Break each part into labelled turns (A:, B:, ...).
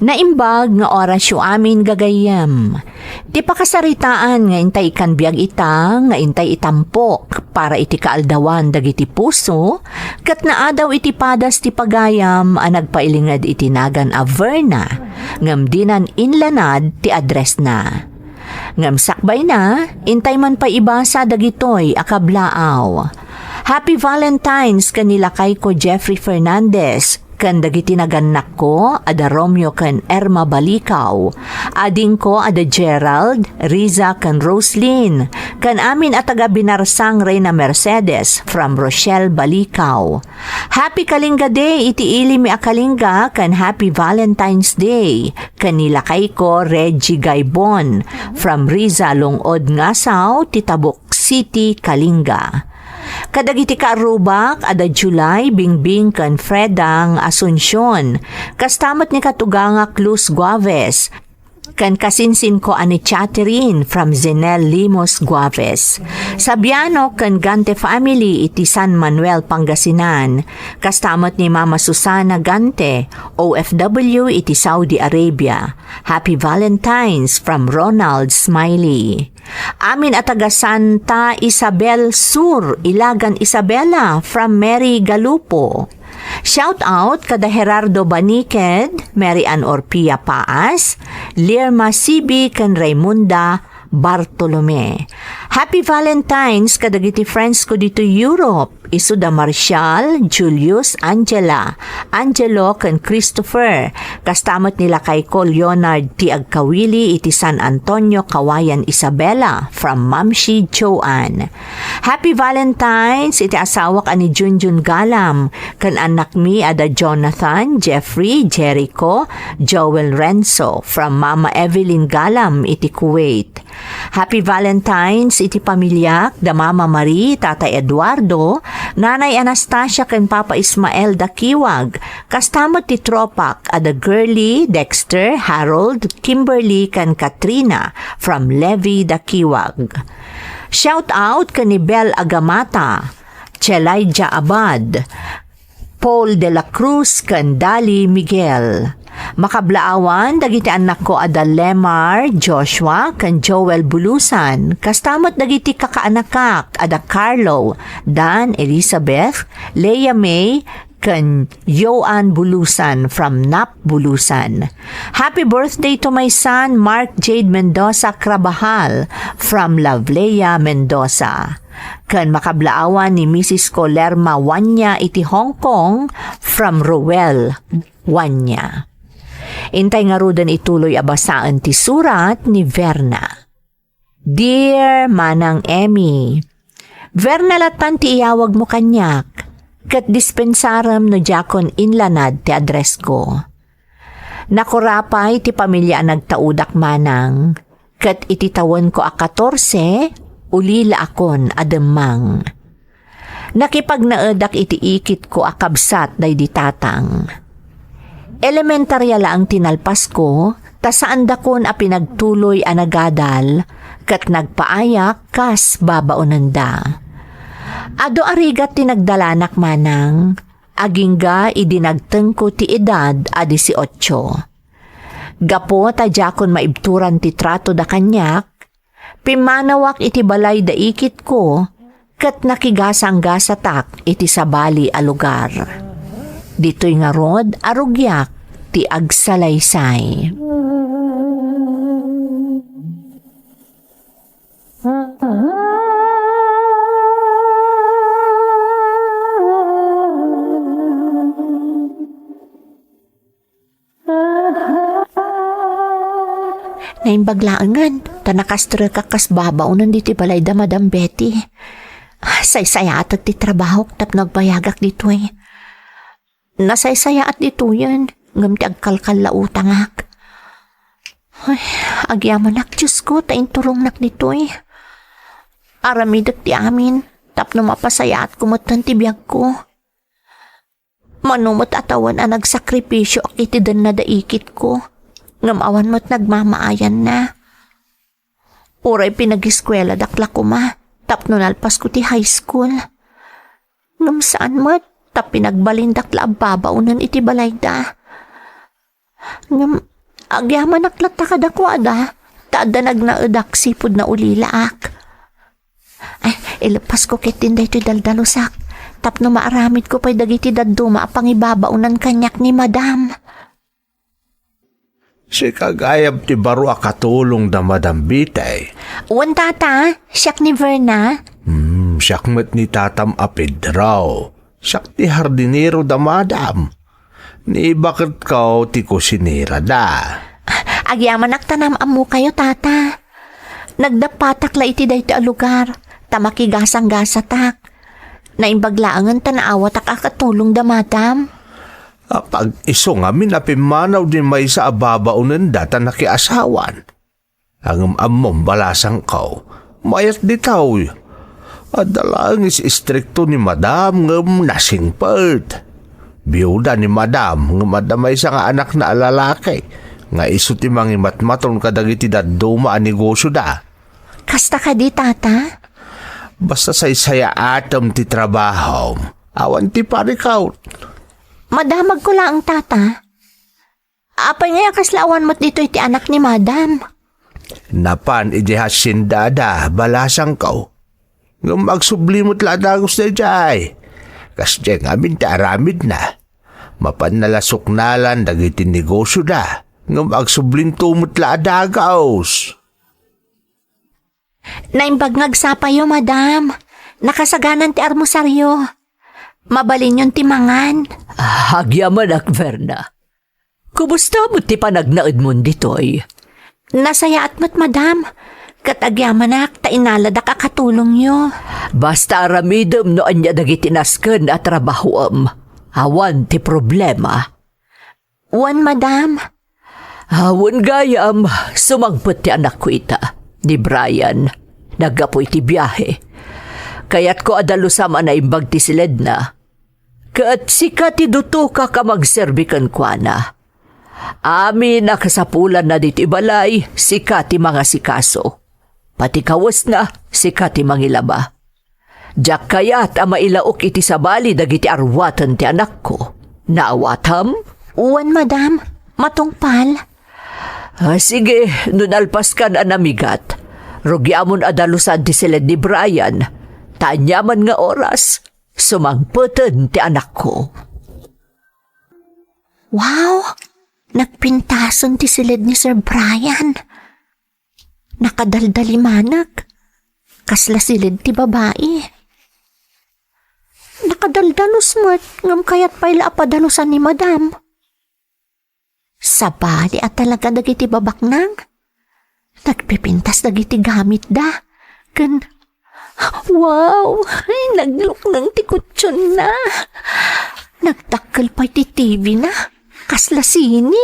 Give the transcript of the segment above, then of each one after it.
A: Naimbag nga oras yu amin gagayam. Di pa kasaritaan nga intay kan biyag ita, nga intay itampok para iti kaaldawan dagiti puso, kat naadaw iti padas ti pagayam a nagpailingad iti nagan a Verna, ngam dinan inlanad ti address na. Ngam sakbay na, intay man pa ibasa dagitoy akablaaw. Happy Valentine's kanila kay ko Jeffrey Fernandez, kan dagiti naganak ko, ada Romeo kan Erma Balikaw, ading ko ada Gerald, Riza kan Roslyn, kan amin at taga Binarsang Reyna Mercedes from Rochelle Balikaw. Happy Kalinga Day iti ili mi akalinga kan Happy Valentine's Day, kanila kay ko Reggie Gaibon from Riza Lungod Ngasaw, Titabuk City, Kalinga. Kadagiti kaarubak, ada July, Bingbing kan Fredang Asuncion, kastamat ni katuganga Cruz Guaves, kan kasinsin ko ani Catherine from Zenel Limos Guaves. Sabiano kan Gante family iti San Manuel Pangasinan, kastamat ni Mama Susana Gante, OFW iti Saudi Arabia. Happy Valentine's from Ronald Smiley. Amin at taga Santa Isabel Sur, Ilagan Isabela from Mary Galupo. Shout out kada Gerardo Baniked, Mary Ann Orpia Paas, Lirma Sibi kan Raymunda Bartolome. Happy Valentine's kadagiti friends ko dito Europe, Isuda Marcial, Julius, Angela, Angelo kan Christopher, kastamat nila kay ko Leonard T. Agkawili iti San Antonio, Kawayan, Isabela from Mamshi Joanne. Happy Valentine's iti asawak ani Junjun Galam, kan anak mi ada Jonathan, Jeffrey, Jericho, Joel Renzo from Mama Evelyn Galam iti Kuwait. Happy Valentine's iti pamilya da Mama Marie, Tata Eduardo, Nanay Anastasia kan Papa Ismael Dakiwag, kastamot ti Tropak ada Girly, Dexter, Harold, Kimberly kan Katrina from Levi Dakiwag. Shout out kan ni Bel Agamata, Chelaija Abad, Paul de la Cruz kan Dali Miguel. Makablaawan, dagiti anak ko ada Lemar, Joshua, kan Joel Bulusan, kastamat dagiti kakaanakak, ada Carlo, Dan, Elizabeth, Leia May, kan Joan Bulusan from Nap Bulusan. Happy birthday to my son, Mark Jade Mendoza Crabahal from Lavleya, Mendoza. Kan makablaawan ni Mrs. Colerma Wanya iti Hong Kong from Ruel, Wanya. Intay nga rudan ituloy abasaan ti surat ni Verna. Dear Manang Emmy, Verna latan ti iyawag mo kanyak, kat dispensaram no jakon inlanad ti address ko. Nakurapay ti pamilya nagtaudak manang, kat ititawan ko a 14, ulila akon ademang. Nakipag naedak iti ikit ko akabsat day ditatang. Elementarya laang tinalpas ko, tasaan dakon a pinagtuloy a nagadal, kat nagpaayak kas babaonanda. Ado arigat tinagdalanak manang, agingga idinagteng ko ti edad a 18. Gapo tajakon maibturan ti trato da kanyak, pimanawak iti balay da ikit ko, kat nakigasang-gasatak iti sabali a lugar. Dito'y nga rod, arugyak, ti agsalaysay. Naimbaglaangan, tanakastra kakas babaw nanditi balay da Madam Betty. Say-saya at ti trabaho, tap nagbayagak dito eh. Nasaysaya at dito yan, ngam ti agkalkal lautangak. Ay, agyaman ak, Diyos ko, tainturong nak dito eh. Aramidak ti amin, tap na mapasaya at kumatan ti biyag ko. Manumot atawan ang nagsakripisyo ak itidan na daikit ko. Ngam awan mo't nagmamaayan na. Uray pinag-eskwela dakla ko ma, tap nunalpas ko ti high school. Ngam saan mo't, tap pinagbalindak la ababaunan iti balay da. Ngam Agyaman naklata ka dakwada. Taada nagnaedak sipod na ulilaak. Ay, ilapas ko kitin da ito'y daldalusak. Tapno maaramid ko pa'y dagiti daduma pangibabaunan kanyak ni madam.
B: Si kagayab ti baro a katulong da Madam Bitay.
A: Uwan tata, siyak ni Verna.
B: Siyak met ni Tatam Apid raw. Siyak ti hardinero da Madam. Ni bakit kao ti kusinira da.
A: Agyaman naktanam amu kayo tata. Nagdapatak la iti dahi ti lugar. Tamakigasang-gasatak. Naimbaglaangan tanaawa tak akatulong da madam.
B: Pag iso nga minapimanaw din may sa ababaunan data nakiasawan. Ang amom balasang kaw, mayat di tao. Adalang is-istrikto ni madam ngam nasingpert. Biyuda ni madam ngam adamay sa nga anak na alalaki. Nga iso ti mangimatmaton kadagiti daduma ang negosyo da.
A: Kasta ka di tata?
B: Basta say saya atom ti trabaho. Awan ti parikaw.
A: Madamag ko lang ang tata. Apay nga kaslawan mo't dito iti anak ni madam.
B: Napan idihasin dada, balasang kaw. Nga magsublimot ladagos na jay. Kas dyan amin ti aramid na. Mapan nalasok nalan dagiti negosyo da. Nga magsublim tumot ladagos.
A: Naimbag ngagsapayo madam. Nakasaganan ti armusaryo. Mabalin yung timangan.
C: Hagyaman ak, Verna. Kumusta mo ti panagnaid mo ditoy?
A: Nasaya at mat madam. Katagyaman ak, tainaladak akatulong yo.
C: Basta aramidem no anya dagiti nasken at trabahoam. Awan ti problema.
A: Wan madam.
C: Awan gayam, sumangpot ti anak ko ita, ni Brian. Nagapoy ti biyahe. Kaya't ko adalusam na imbag ti silid na. Kaat sika ti duto ka magserbikan kwa na. Amin nakasapulan na dito ibalay, sika ti mga sikaso. Pati kawas na, sika ti mangilaba. Diyak kaya't mailaok iti sabali dagiti arwatan ti anak ko. Naawatam?
A: Uwan madam, matungpal.
C: Sige, nunalpas ka na namigat. Rugyamon adalusan ti silid ni Brian. Tanyaman nga oras, sumangputan ti anak ko.
A: Wow! Nagpintason ti silid ni Sir Brian. Nakadaldalimanag. Kasla silid ti babae. Nakadaldalos mat, ngam kayat pa'y lapadalusan ni madam. Sabali at talaga dagiti babaknang. Nagpipintas dagiti gamit da. Wow! Ay, nagluk ng tikutsyon na. Nagtakal pa iti TV na. Kasla sini.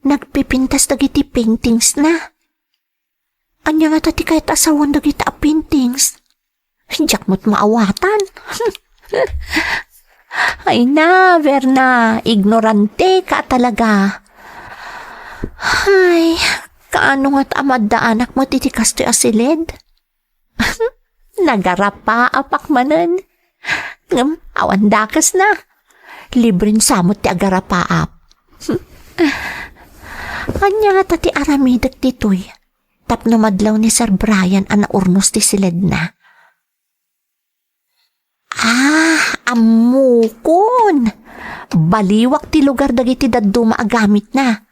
A: Nagpipintas dagiti paintings na. Anya nga tati kahit asawan dagiti paintings. Diyak mo't maawatan. Ay na, Verna. Ignorante ka talaga. Ay, kaano nga't amad da anak mo titikas ti asilid? Nagarapa apak manen. Ngam, awan dakas na. Librin samot ti agarapaap. Anya nga tati aramidak titoy. Tapno madlaw ni Sir Brian ana urnos ti silid na. Amukon. Baliwak ti lugar dagiti daduma agamit na.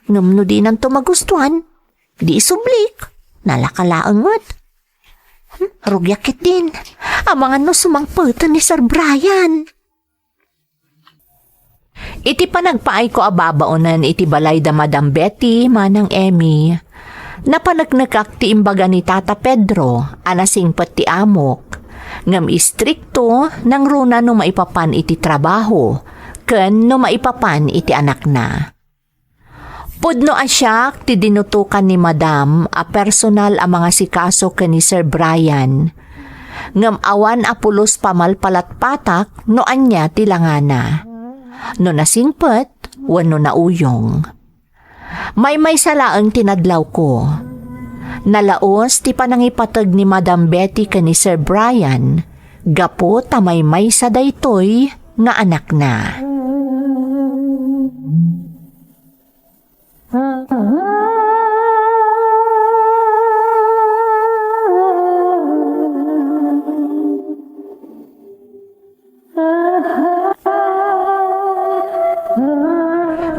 A: Ngam no di nang magustuhan, di sublik, nalakalaan mo't. Rugyakit din, ang mga no sumangputan ni Sir Brian.
C: Iti panagpaay ko ababaonan iti balay da Madam Betty manang Emmy. Napanagnakak ti imbaga ni Tata Pedro, anasingpat ti amok. Ngam istrikto nang runa no maipapan iti trabaho, ken no maipapan iti anak na. Pudno asyak ti dinutukan ni Madam a personal a mga sikaso ken ni Sir Brian. Ngam awan apulos pamalpalat-patak no anya ti langana. No nasingpet, wano nauyong. May salaang tinadlaw ko. Nalaos ti panangipatag ni Madam Betty ken ni Sir Brian, gapo tamay sa daytoy nga anak na.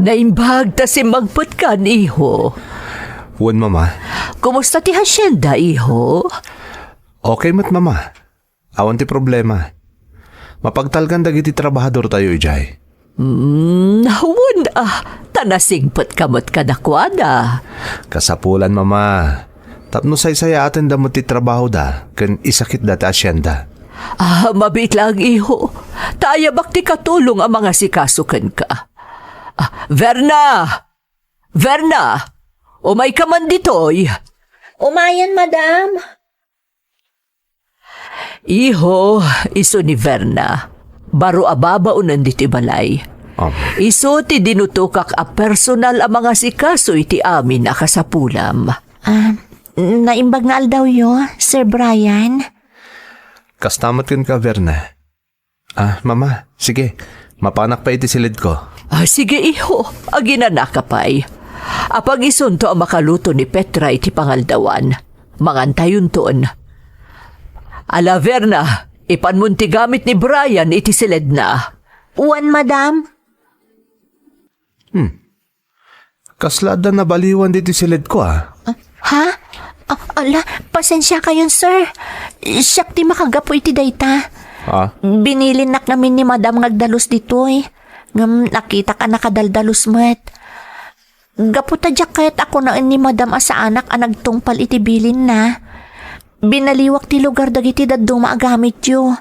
C: Naimbag ta si magputkan, iho.
B: Wan, mama.
C: Kumusta ti hasyenda, iho?
B: Okay mat, mama. Awan ti problema. Mapagtalgan dagiti trabahador tayo, ijay.
C: Nawan tanasingpot kamot kadakwada.
B: Kasapulan, mama. Tapno say-saya atin damot ti trabaho da, kan isakit dati asyenda.
C: Mabit lang, iho. Taya bakti katulong ang mga sikasukan ka. Verna! Verna! Umay ka man ditoy.
A: Umayan, madam.
C: Iho, iso ni Verna. Baro ababaunan diti balay. Iso ti dinutukak a personal a mga sikaso iti amin a kasapulam.
A: Naimbag na aldaw yo, Sir Brian.
B: Kastamat kan ka, Verna. Mama, sige. Mapanak pa iti silid ko.
C: Sige, iho. Aginana ka pa'y. Apag isunto ang makaluto ni Petra iti pangaldawan. Mangantayon toon. Ala, Verna, ipanmunti gamit ni Brian iti silid na.
A: Uwan, madam.
B: Kaslada na baliwan diti silid ko,
A: Ha? Ala, pasensya kayon, sir. Siyak ti makagapo iti dayta. Binilinak namin ni madam ngagdalos ditoy. Ngam nakita ka nakadaldalos met. Gaputa jacket ako na ni madam asa anak ang nagtungpal iti bilin na. Binaliwak ti lugar dagiti daddong maagamit yo.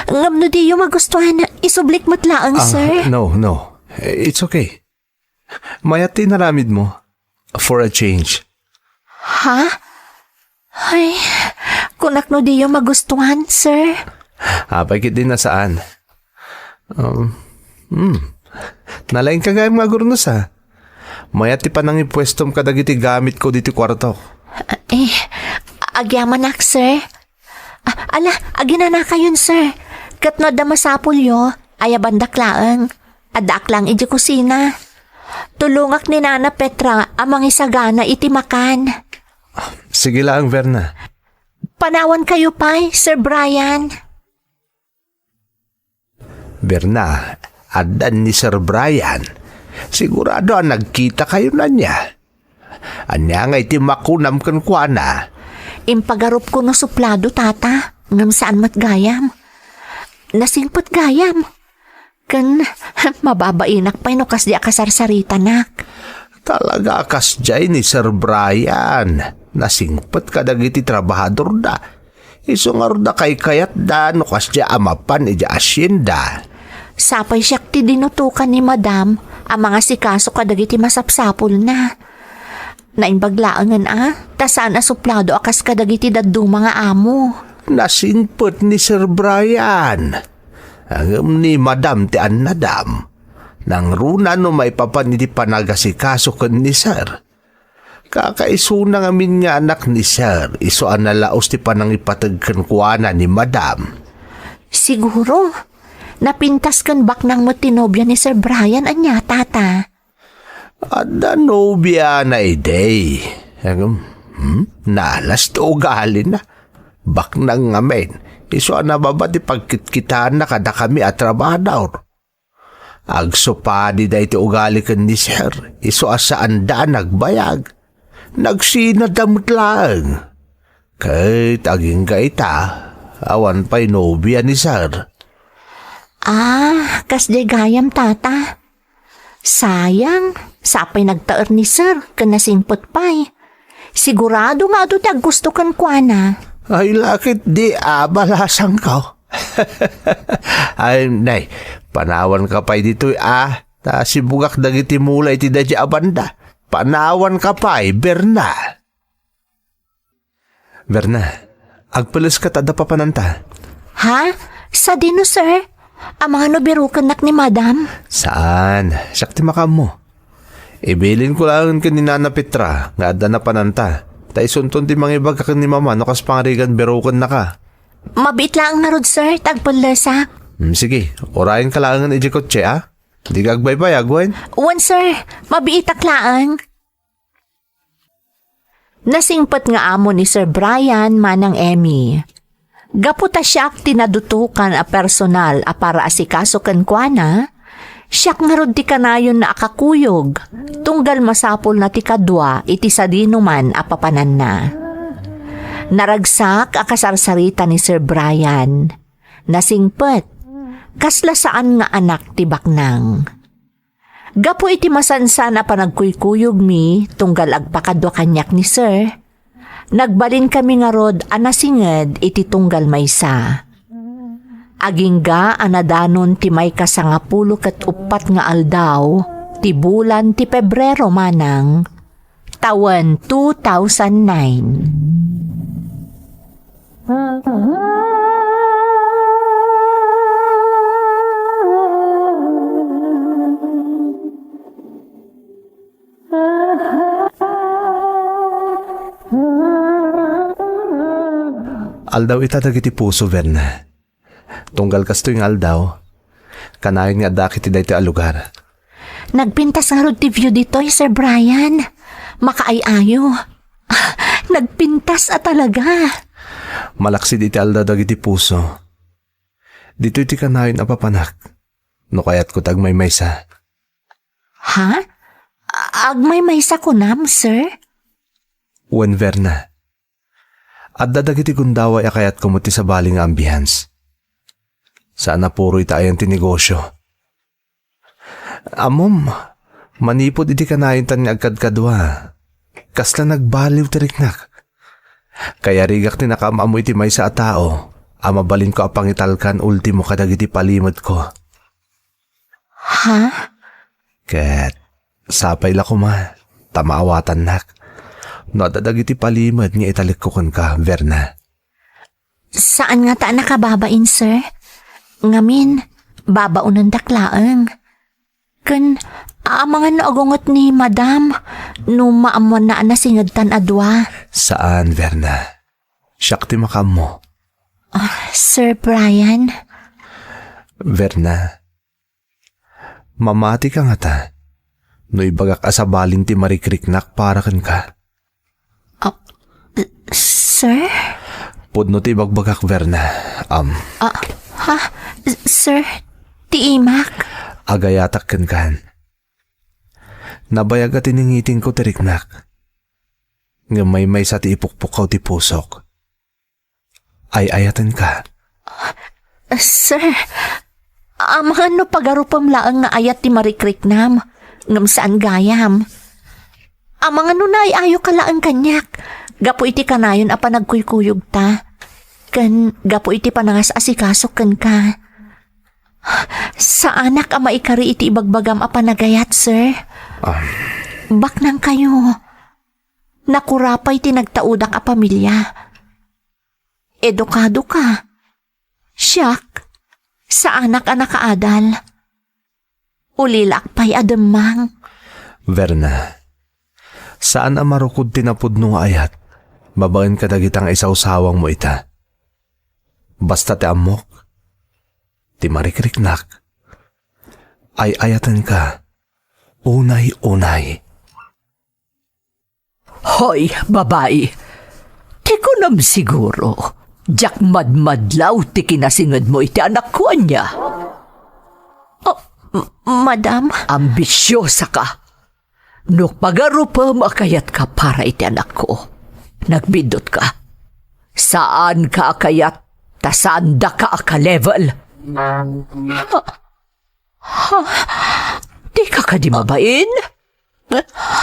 A: Ngam no di yo magustuhan isublik matlaang, sir.
B: No. It's okay. Mayat tinaramid mo. For a change.
A: Ha? Ay, kunak no di yo magustuhan, sir.
B: Pagkit din na saan. Nalaing ka gayang mga gurnos, ha? Mayat ti panang ipwestom ka dagiti gamit ko diti kwarto.
A: Agyaman nak, sir. Ala, aginana kayon, sir. Katno da masapul yo, ayabandak laang. Adak lang iti kusina. Tulungak ni Nana Petra amang isagana iti makan.
B: Sige lang, Verna.
A: Panawan kayo pa'y, Sir Brian.
B: Verna, adan ni Sir Brian. Sigurado nagkita kayo na niya. Anya nga iti makunam kan kuana.
A: Impagarup ko no suplado, tata. Ngam saan matgayam. Nasingpot gayam. Kan mababainak pa'y no kas di akasarsarita nak.
B: Talaga kas jay ni Sir Brian. Nasingpot ka dagiti trabahador da. Iso nga da kay kayat da no kas di amapan iti asyenda.
A: Sapay siyak ti dinutukan ni madam ang mga sikaso kadagiti masapsapol na. Nainbaglaangan tasaan a suplado akas kadagiti daddong mga amo.
B: Nasingpot ni Sir Brian. Ang ni Madam ti Annadam. Nang runa no may papan iti panagasikaso kan ni Sir. Kakaisuna nga min nga anak ni Sir. Iso analaos ti panang ipatagkan kuana ni Madam.
A: Siguro, napintas kan baknang mo tinobya ni Sir Brian anya, tata.
B: Ada nobya na iday. Nalas to ugali na. Baknang ngamen. Iso anababa ti pagkitkitaan na kada kami at trabador. Agsupadi da iti ugali kan ni Sir. Iso asaan da nagbayag. Nagsinadamot lang. Kahit aging gaita, awan pa'y nobya ni Sir.
A: Kasde gayam, tata. Sayang, sapay nagtaer ni Sir, kanasingpot pa'y. Sigurado nga ito gusto kan kuana.
B: Ay, lakit di balasang ka. Ay, nay, panawan ka pa'y dito'y ta sibugak dagiti mulay ti dadya abanda. Panawan ka pa'y, Berna. Berna, agpalas ka tada papananta.
A: Ha? Sa dino, sir? Ang mga nubirukan nak ni madam?
B: Saan? Sakti makam mo. Ibilin ko lang ka ni Nana Petra, nga ada na pananta. Tay sunton ti mga ibag ka ni mama, no kas pangarigan berukan na ka.
A: Mabit lang nga rod, sir, tagpalasak.
B: Sige, orayin ka lang ang iji kotse, Di ka agbay-bay, agwain?
A: Wan, sir, mabiitak laang.
C: Nasingpet nga amo ni Sir Brian manang Emmy. Gaputa siya tinadutukan a personal a para asikaso ken kuana, siyak nga rod ti kanayon na akakuyog, tunggal masapol na ti kadwa iti sadino man a papanan na. Naragsak a kasarsarita ni Sir Brian. Nasingpet, kasla saan nga anak ti baknang. Gapo iti masansan na panagkuykuyog mi, tunggal agpakadwa kanyak ni Sir. Nagbalin kami nga rod anasinged iti tunggal maysa. Agingga anadanon ti may kasangapulo ket upat nga aldaw, ti bulan ti Pebrero manang, tawen 2009.
B: Aldaw ita dagiti puso, Verna. Tunggal kasto yung aldaw, kanayon nga dakit iti daytoy a lugar.
C: Nagpintas nga rod ti view ditoy, Sir Brian. Makaayayo. Nagpintas talaga.
B: Malaksid iti aldaw dagiti puso. Dito iti kanayon a papanak, no kayat ko tagmaymaysa.
C: Ha? Agmay-maysa ko nam, Sir?
B: Wen, Verna. At dadagiti gundaway akayat kumuti sa baling ambience. Saan na puro itayan ti negosyo. Amom, manipod iti kanayon tan nga agkadkadwa. Kasla nagbaliw tiriknak. Kaya rigak ti nakamamu iti may sa tao, amabalin ko apangitalkan ultimo kadagiti palimod ko.
C: Ha?
B: Ket, sapay la kuma, tamaawatan nak. No dadagiti palimod nga italikukon ka, Verna.
C: Saan nga ta nakababain, Sir? Ngamin, babaunan daklaang. Kun, mga naagungot ni Madam, no maamuan na nasingad tan adwa.
B: Saan, Verna? Siyak ti makam mo.
C: Sir Brian?
B: Verna, mamati ka nga ta. No ibagak asabalin ti marikriknak para kan ka.
C: Sir?
B: Pudno ti bagbagak, Verna.
C: Sir? Tiimak?
B: Agayatak kan. Nabayag at iningiting ko tiriknak. Nga may sa ti ipukpukaw ti pusok. Ay ayatan ka.
C: Sir, mga no pagarupam laang nga ayat ti marikriknam, ngam saan gayam. Mga no na ayo ka laang kanyak, gapo iti kanayon apa nagkuykuyog ta. Kan gapo iti panangas asikasok kan ka. Sa anak ama ikari iti ibagbagam apa nagayat, sir. Baknang kayo. Nakurapay ti nagtaudak a pamilya. Edukado ka. Siyak. Sa anak a nakaadal. Ulilak pa'y ademang.
B: Verna, saan ang marukod tinapudno nga ayat? Babaen ka dagitang isaw-sawang mo ita. Basta ti amok, ti marikriknak, ay ayatan ka, unay-unay.
A: Hoy, babae. Ti ko nam siguro. Jak madmadlaw ti kinasingad mo iti anak ko niya.
C: Madam?
A: Ambisyosa ka. No pagarupam akayat ka para iti anak ko. Nagbidot ka. Saan ka akayat? Ta saan da ka aka-level? Di ka ka di mabain?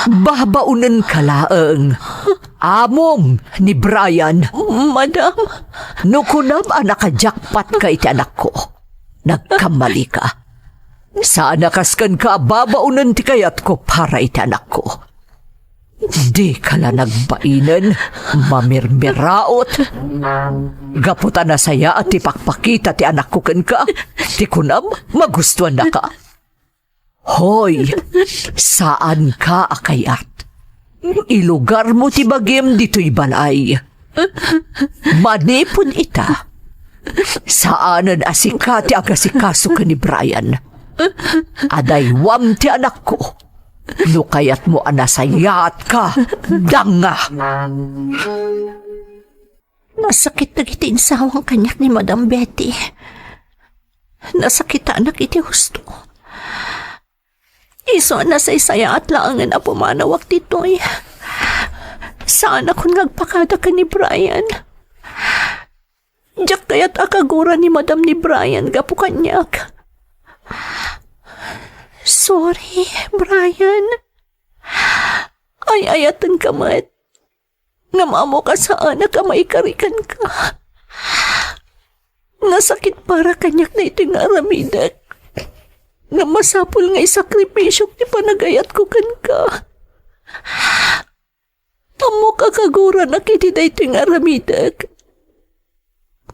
A: Babaunan ka laeng. Amom ni Brian.
C: Madam?
A: Nukunam naka-jackpot ka iti anak ko. Nagkamali ka. Saan nakaskan ka babaunan ti kayat ko para iti anak ko. Di ka la nagbainan, mamirmiraot. Gaputa na saya at ipakpakita ti anak ko kan ka. Ti kunam, magustuhan na ka. Hoy, saan ka akayat? Ilugar mo ti bagim dito'y balay. Manipon ita. Saanan asika ti agasikaso ka ni Brian. Adaywam ti anak ko.
C: Nukayat mo anasayat ka, danga.
A: Nasakit na kiti insawang kanyak ni Madam Betty. Nasakitaan na kiti husto. Iso na sa isaya at laangan na pumanawak ditoy. Saan akong nagpakada ka ni Brian? Diyak kaya't akagura ni Madam ni Brian gapu kanyak. Sorry, Brian. Ay ayatan ka mat. Ngamamo ka sa anak ka maikarikan ka. Nasakit para kanyak na ito nga aramidak. Nga masapul nga isakripisyo ti panagayat ko kan ka. Amo ka kagura na kiti da ito nga aramidak.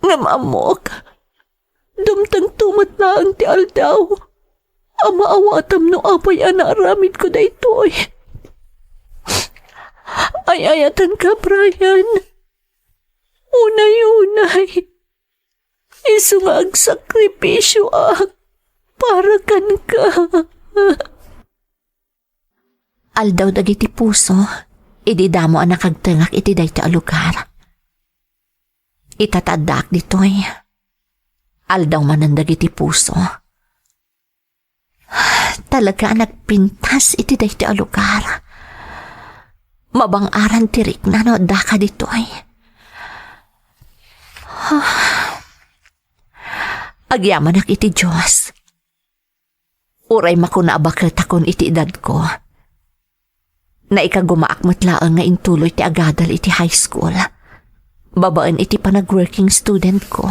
A: Ngamamok. Dumtang tumat na ang ti aldaw. Amaawatam no apay anaramid ko da ito eh. Ay ayatan ka, Brian. Unay-unay. Isungag sakripisyo para kan ka.
C: Aldaw dagiti puso, ididamo ang nakagtangak iti day ta lugar. Itatadak ditoy. Aldaw manan dagiti puso. Talaga nagpintas iti day ta lugar. Mabang-aran tirik na no daka ditoy. Agyaman ak iti Diyos. Uray makuna abakit akon iti edad ko. Na ikagumaak matlaang nga intuloy ti agadal iti high school. Babaan iti panag-working student ko.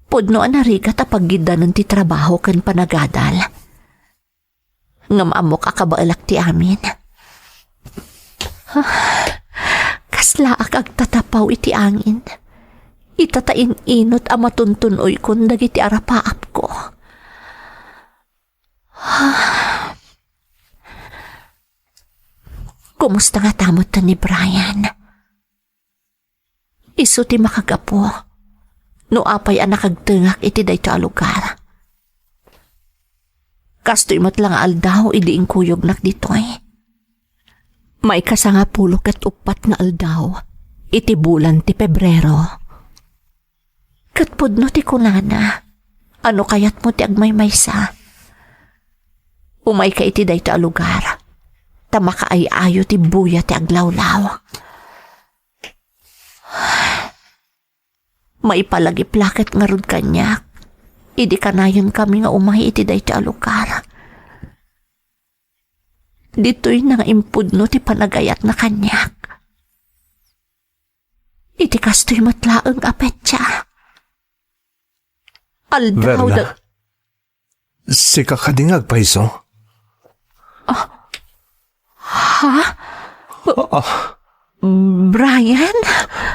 C: Pudno anarigat apaggidanan ti trabaho kan panagadal. Ngamamok akabaalak ti amin. Kaslaak agtatapaw iti angin. Itatain inot ang matuntunoy kun dagiti arapaap ko. Kumusta nga tamot ta ni Brian? Isu ti makagapo. No apay ang nakagtengak iti dayto a lugar. Kastoy mo't lang aldaw idiing kuyog nak ditoy. May kasanga pulok at upat nga aldaw. Iti bulan ti Pebrero. Katpudno ti kunana. Ano kayat mo ti agmaymaysa? Umay ka iti dayto a lugar. Tamaka ay ayo ti buya ti aglawlaw. May palagiplaket nga rod kanyak. Idi kanayon kami nga umay iti dayto a lugar. Dito'y nang impudno ti panagayat na kanyak. Iti kasto'y matlaang apetya. Aldaw
B: Verna, sika ka dingag paiso.
A: Brian?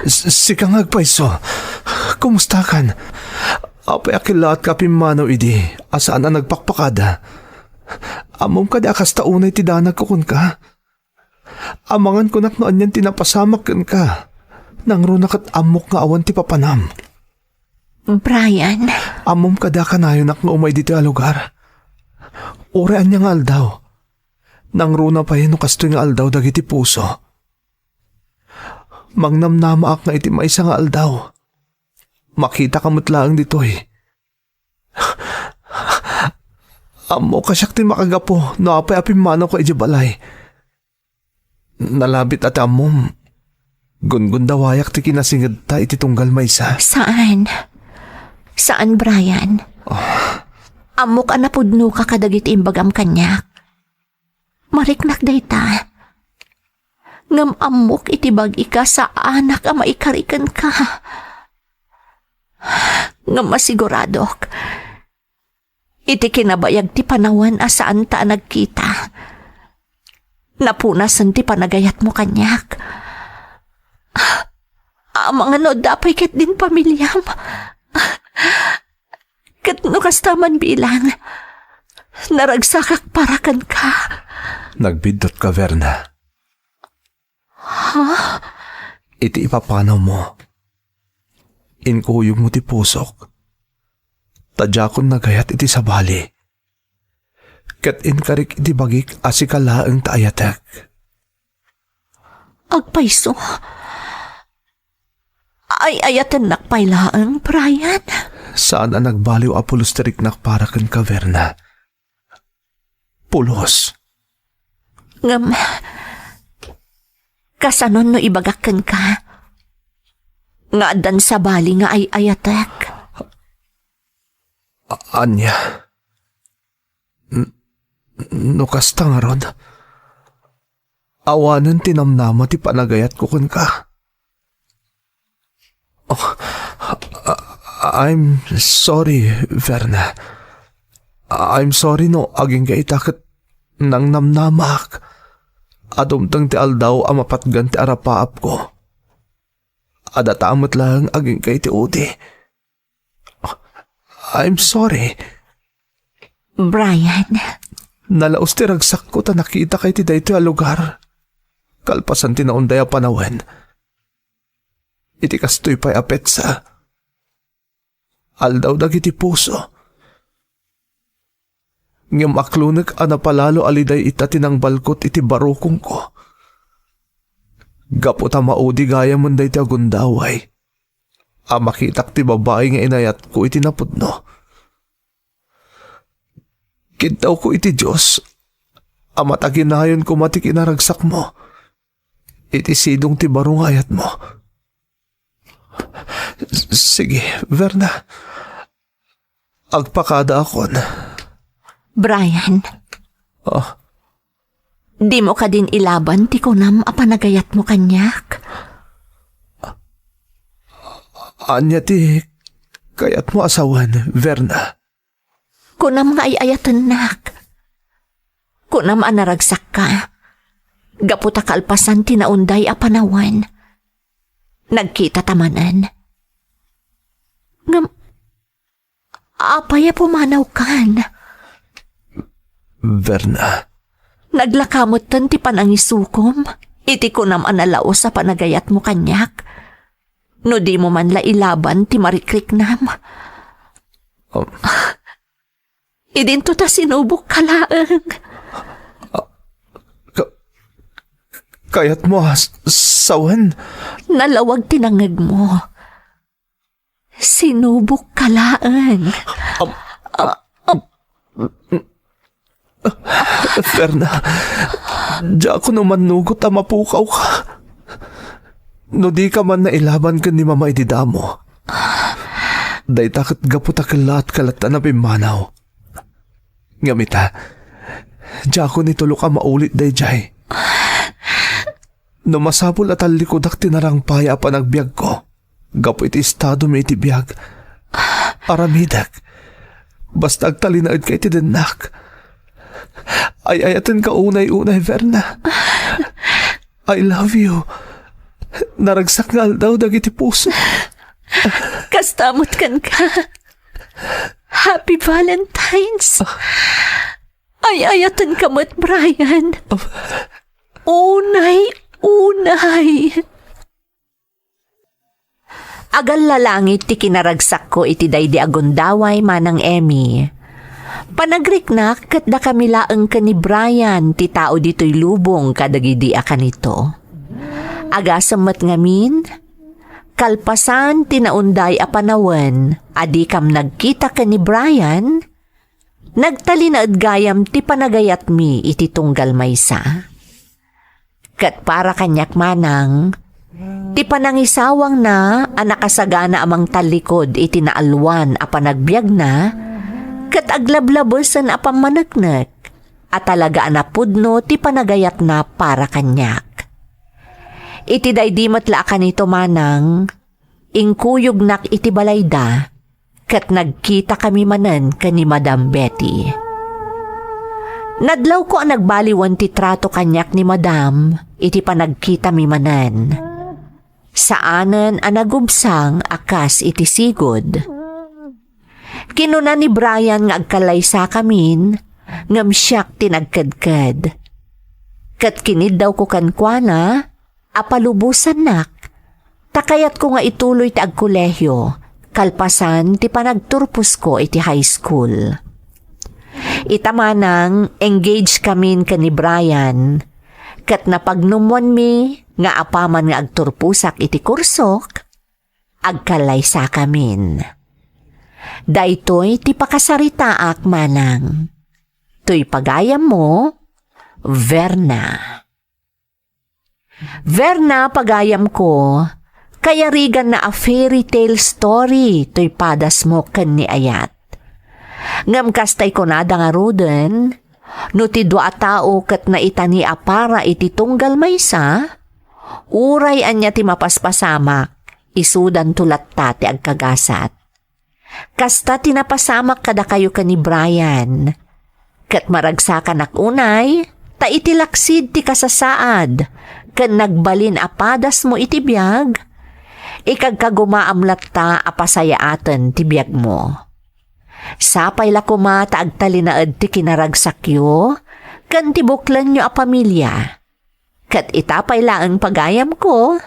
B: Sika nga paiso. Kumusta kan? Apay akilaat ka pimanaw idi. Asaan ang nagpakpakada? Amom ka di akas taunay ti danag ko kun ka. Amangan ko nak noan yan tinapasamak kan ka. Nangro nakat amok nga awan ti papanam.
A: Brian?
B: Amom ka da kanayon nak nga umay dito a lugar. Orean niya nga aldaw. Nangro na pa yan no kastoy nga aldaw dagiti puso. Mangnamnama ak nga iti maisa nga aldaw. Makita ka mutlaang ditoy. Amo kasyak ti makagapo no apay apimanaw ko iti balay. Nalabit at amom. Gungundawayak ti kinasingad ta iti tunggal maysa.
A: Saan? Saan, Brian? Amok anapudno ka kadagit imbagam kanyak. Mariknak dayta. Ngam amok itibag ika sa anak ang maikarikan ka. Ngam masiguradok. Iti kinabayag ti panawan asaan ta nagkita. Napunasan ti panagayat mo kanyak. Amang ano dapay ket din pamilyam. Ket no kastaman bilang. Naragsakak parakan ka.
B: Nagbidot ka, Verna. Iti ipapanaw mo. Inkuyog mo ti pusok. Tadya kon nagayat iti sabali. Kat inkarik iti bagik asikalaang taayatek.
C: Agpaiso. Ay ayatan nakpailaang, Brian.
B: Saan ang nagbaliw apulos teriknak para kan kaverna? Pulos.
C: Ngam, kasanon no ibagakan ka. Nga dan sa bali nga ay ayatek.
B: Anya. No kasta nga ron. Awanan tinamnama ti panagayat ko kun ka. Oh, I'm sorry, Verna. I'm sorry no aging kaitakot nang namnamak. Adumtang ti aldaw ang mapatgan ti arapaap ko. Adatamot lang aging kay ti Udi. I'm sorry.
C: Brian,
B: Nalaos ti ragsak ko ta nakita kay ti dayto a lugar. Kalpasan ti naunday a panawen. Iti kastoy pa'y apetsa. Aldaw dagiti puso. Ngam aklunek a napalalo aliday ita tinang balkot iti barukong ko. Gapo ta maudi gaya man day ti agundaway. A makitak ti babae nga inayat ko iti napudno. Kintaw ko iti Diyos. A mataginayon ko mati kinaragsak mo. Iti sidong ti barong ayat mo. Sige, Verna. Agpakada akon.
C: Brian,
B: Oh,
C: di mo ka din ilaban ti kunam a panagayat mo kanyak.
B: anya ti kayat mo asawan, Verna.
C: Kunam nga ay ayatan nak. Kunam a naragsak ka. Gaputa kalpasan tinaunday a panawan. Nagkita tamanan. Ngam, apaya pumanaw kan.
B: Verna.
C: Naglakamot tan ti panangisukom. Iti kunam analao sa panagayat mo kanyak. No di mo man la ilaban ti marikriknam.
B: Oh,
C: Idinto ta sinubok kalaang.
B: kayat mo sawan.
C: Nalawag tinangag mo. Sinubok kalaang.
B: Verna. Diya ako naman nugot na mapukaw ka. No di ka man nailaban ka ni Mama Ididamo. Day takot gaputa kalat kalatan na pimanaw. Ngamita, diya ako nitulo ka maulit day jay. No masapul at alikodak tinarang paya pa nagbiag ko. Gapu iti estado may iti biag. Aramidak. Basta agtalinaad ka iti denak. Ay ayatan ka unay-unay, Verna. I love you. Naragsak nga daw dagiti puso.
C: Kastamot kan ka. Happy Valentine's. Ay ayatan ka mo't, Brian. Unay. Agal lalangit ti kinaragsak ko iti daydi agundaway manang Emmy. Panagriknak kat da kami laeng ka ni Brian ti tao dito'y lubong kadagidi akanito. Agasamat ngamin, kalpasan tinaunday a panawen, adi kam nagkita ka ni Brian, nagtalinaad gayam ti panagayat mi iti tunggal maysa. Kat para kanyak manang, ti panangisawang na anakasagana amang talikod iti naalwan a panagbiag na, kat aglablabosan a pamanagnak, at talaga anapudno ti panagayat na para kanyak. Iti daydi matla kanito manang, ingkuyog nak iti balayda, kat nagkita kami manan kani Madam Betty. Nadlaw ko ang nagbaliwan ti trato kanyak ni Madam, iti panagkita mi manan. Saanan ang nagubsang akas iti sigod. Kinuna ni Brian nga agkalaysa kamin, ngam siyak tinagkadkad. Kat kinid daw ko kankwana, apalubusan nak. Takayat ko nga ituloy ti agkolehyo, kalpasan ti panagturpos ko iti high school. Itamanang engaged kami ka ni Brian. Kat napagnumon mi nga apaman nga agturpusak iti kursok, agkalaysa kamin. Daytoy ti pakasaritaak manang. To'y pagayam mo, Verna. Verna, pagayam ko, kaya rigan na a fairy tale story to'y padas mo ken ni ayat. Ngam kastay ko nada nga ruden, no ti dua tao kat na itani apara iti tunggal maysa, uray anya ti mapaspasamak, isudan tulat ti agkagasat. Kasta tinapasamak kada kayo ka ni Brian, kat maragsakan ak unay, ta itilaksid ti kasasaad, ken nagbalin apadas mo iti biyag, ikagkagumaamlat ta apasayaaten ti biyag mo. Sapay la kuma ta agtalinaed ti kinaragsakyo, ken tibuklan nyo a pamilya. Kat itapay laang pagayam ko,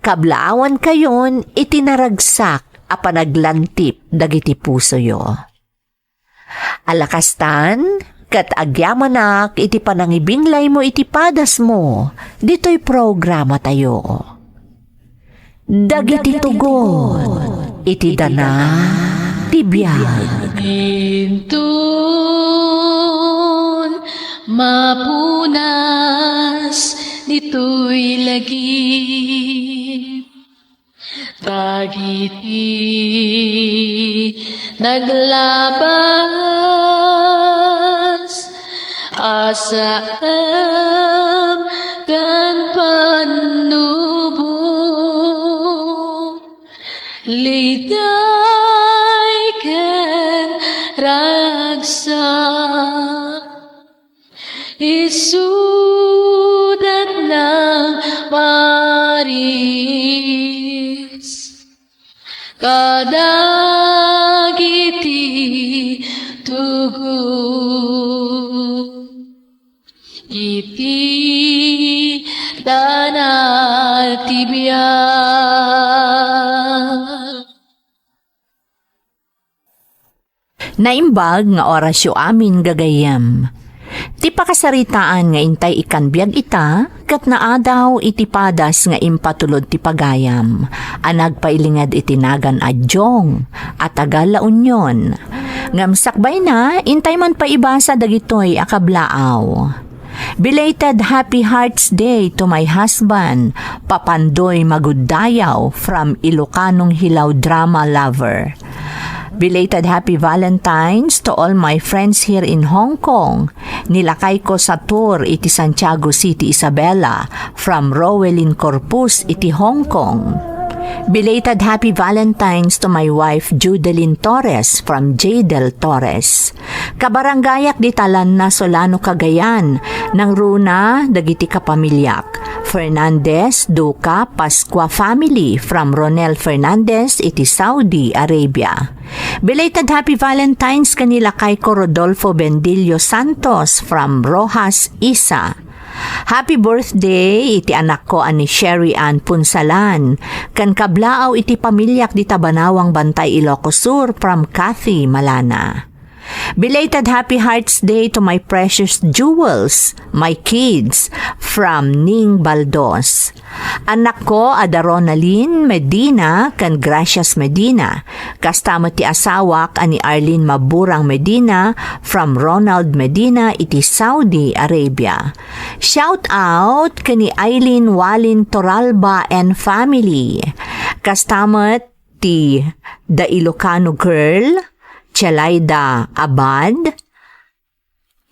C: kablaawan kayon itinaragsak a panaglantip dagiti puso yo. Alakastan, kat agyamanak iti panangibinglay mo iti padas mo, dito'y programa tayo. Dagiti tugon, iti dana, tibiyag.
D: Intun mapunas dito'y lagi dagiti naglabas asam kan panubo liday ken ragsak isudat ng Paris kadagiti tugon iti danal tibiyag.
C: Naimbag nga orasyo amin gagayam. Ti pakasaritaan nga intay ikanbiag ita, kat naadaw iti padas nga impatulod ti pagayam, anag pailingad itinagan adyong, at agal la unyon. Ngamsakbay na, intay man paibasa dagitoy akablaaw. Belated Happy Hearts Day to my husband, Papandoy Maguddayaw from Ilocanong Hilaw Drama Lover. Belated Happy Valentine's to all my friends here in Hong Kong. Nilakay ko sa tour iti Santiago City, Isabela from Rowelin Corpus iti Hong Kong. Belated Happy Valentine's to my wife Judeline Torres from Jadel Torres. Kabaranggayak di talan na Solano, Cagayan, nang runa dagiti kapamilyak. Fernandez, Duca, Pascua family from Ronel Fernandez iti Saudi Arabia. Belated Happy Valentine's kanila kay Rodolfo Bendillo Santos from Rojas, Isa. Happy birthday iti anak ko ani Sherry Ann Punsalan. Kan kablaaw iti pamilyak di Tabanawang Bantay, Ilocos Sur from Kathy Malana. Belated Happy Hearts Day to my precious jewels, my kids, from Ning Baldos. Anak ko, Adaronaline Medina, kan Gracias Medina. Kastama ti asawak ani Arlene Maburang Medina, from Ronald Medina, iti Saudi Arabia. Shout out kani Eileen Walin Toralba and family. Kastama ti The Ilocano Girl, Chelaida Abad,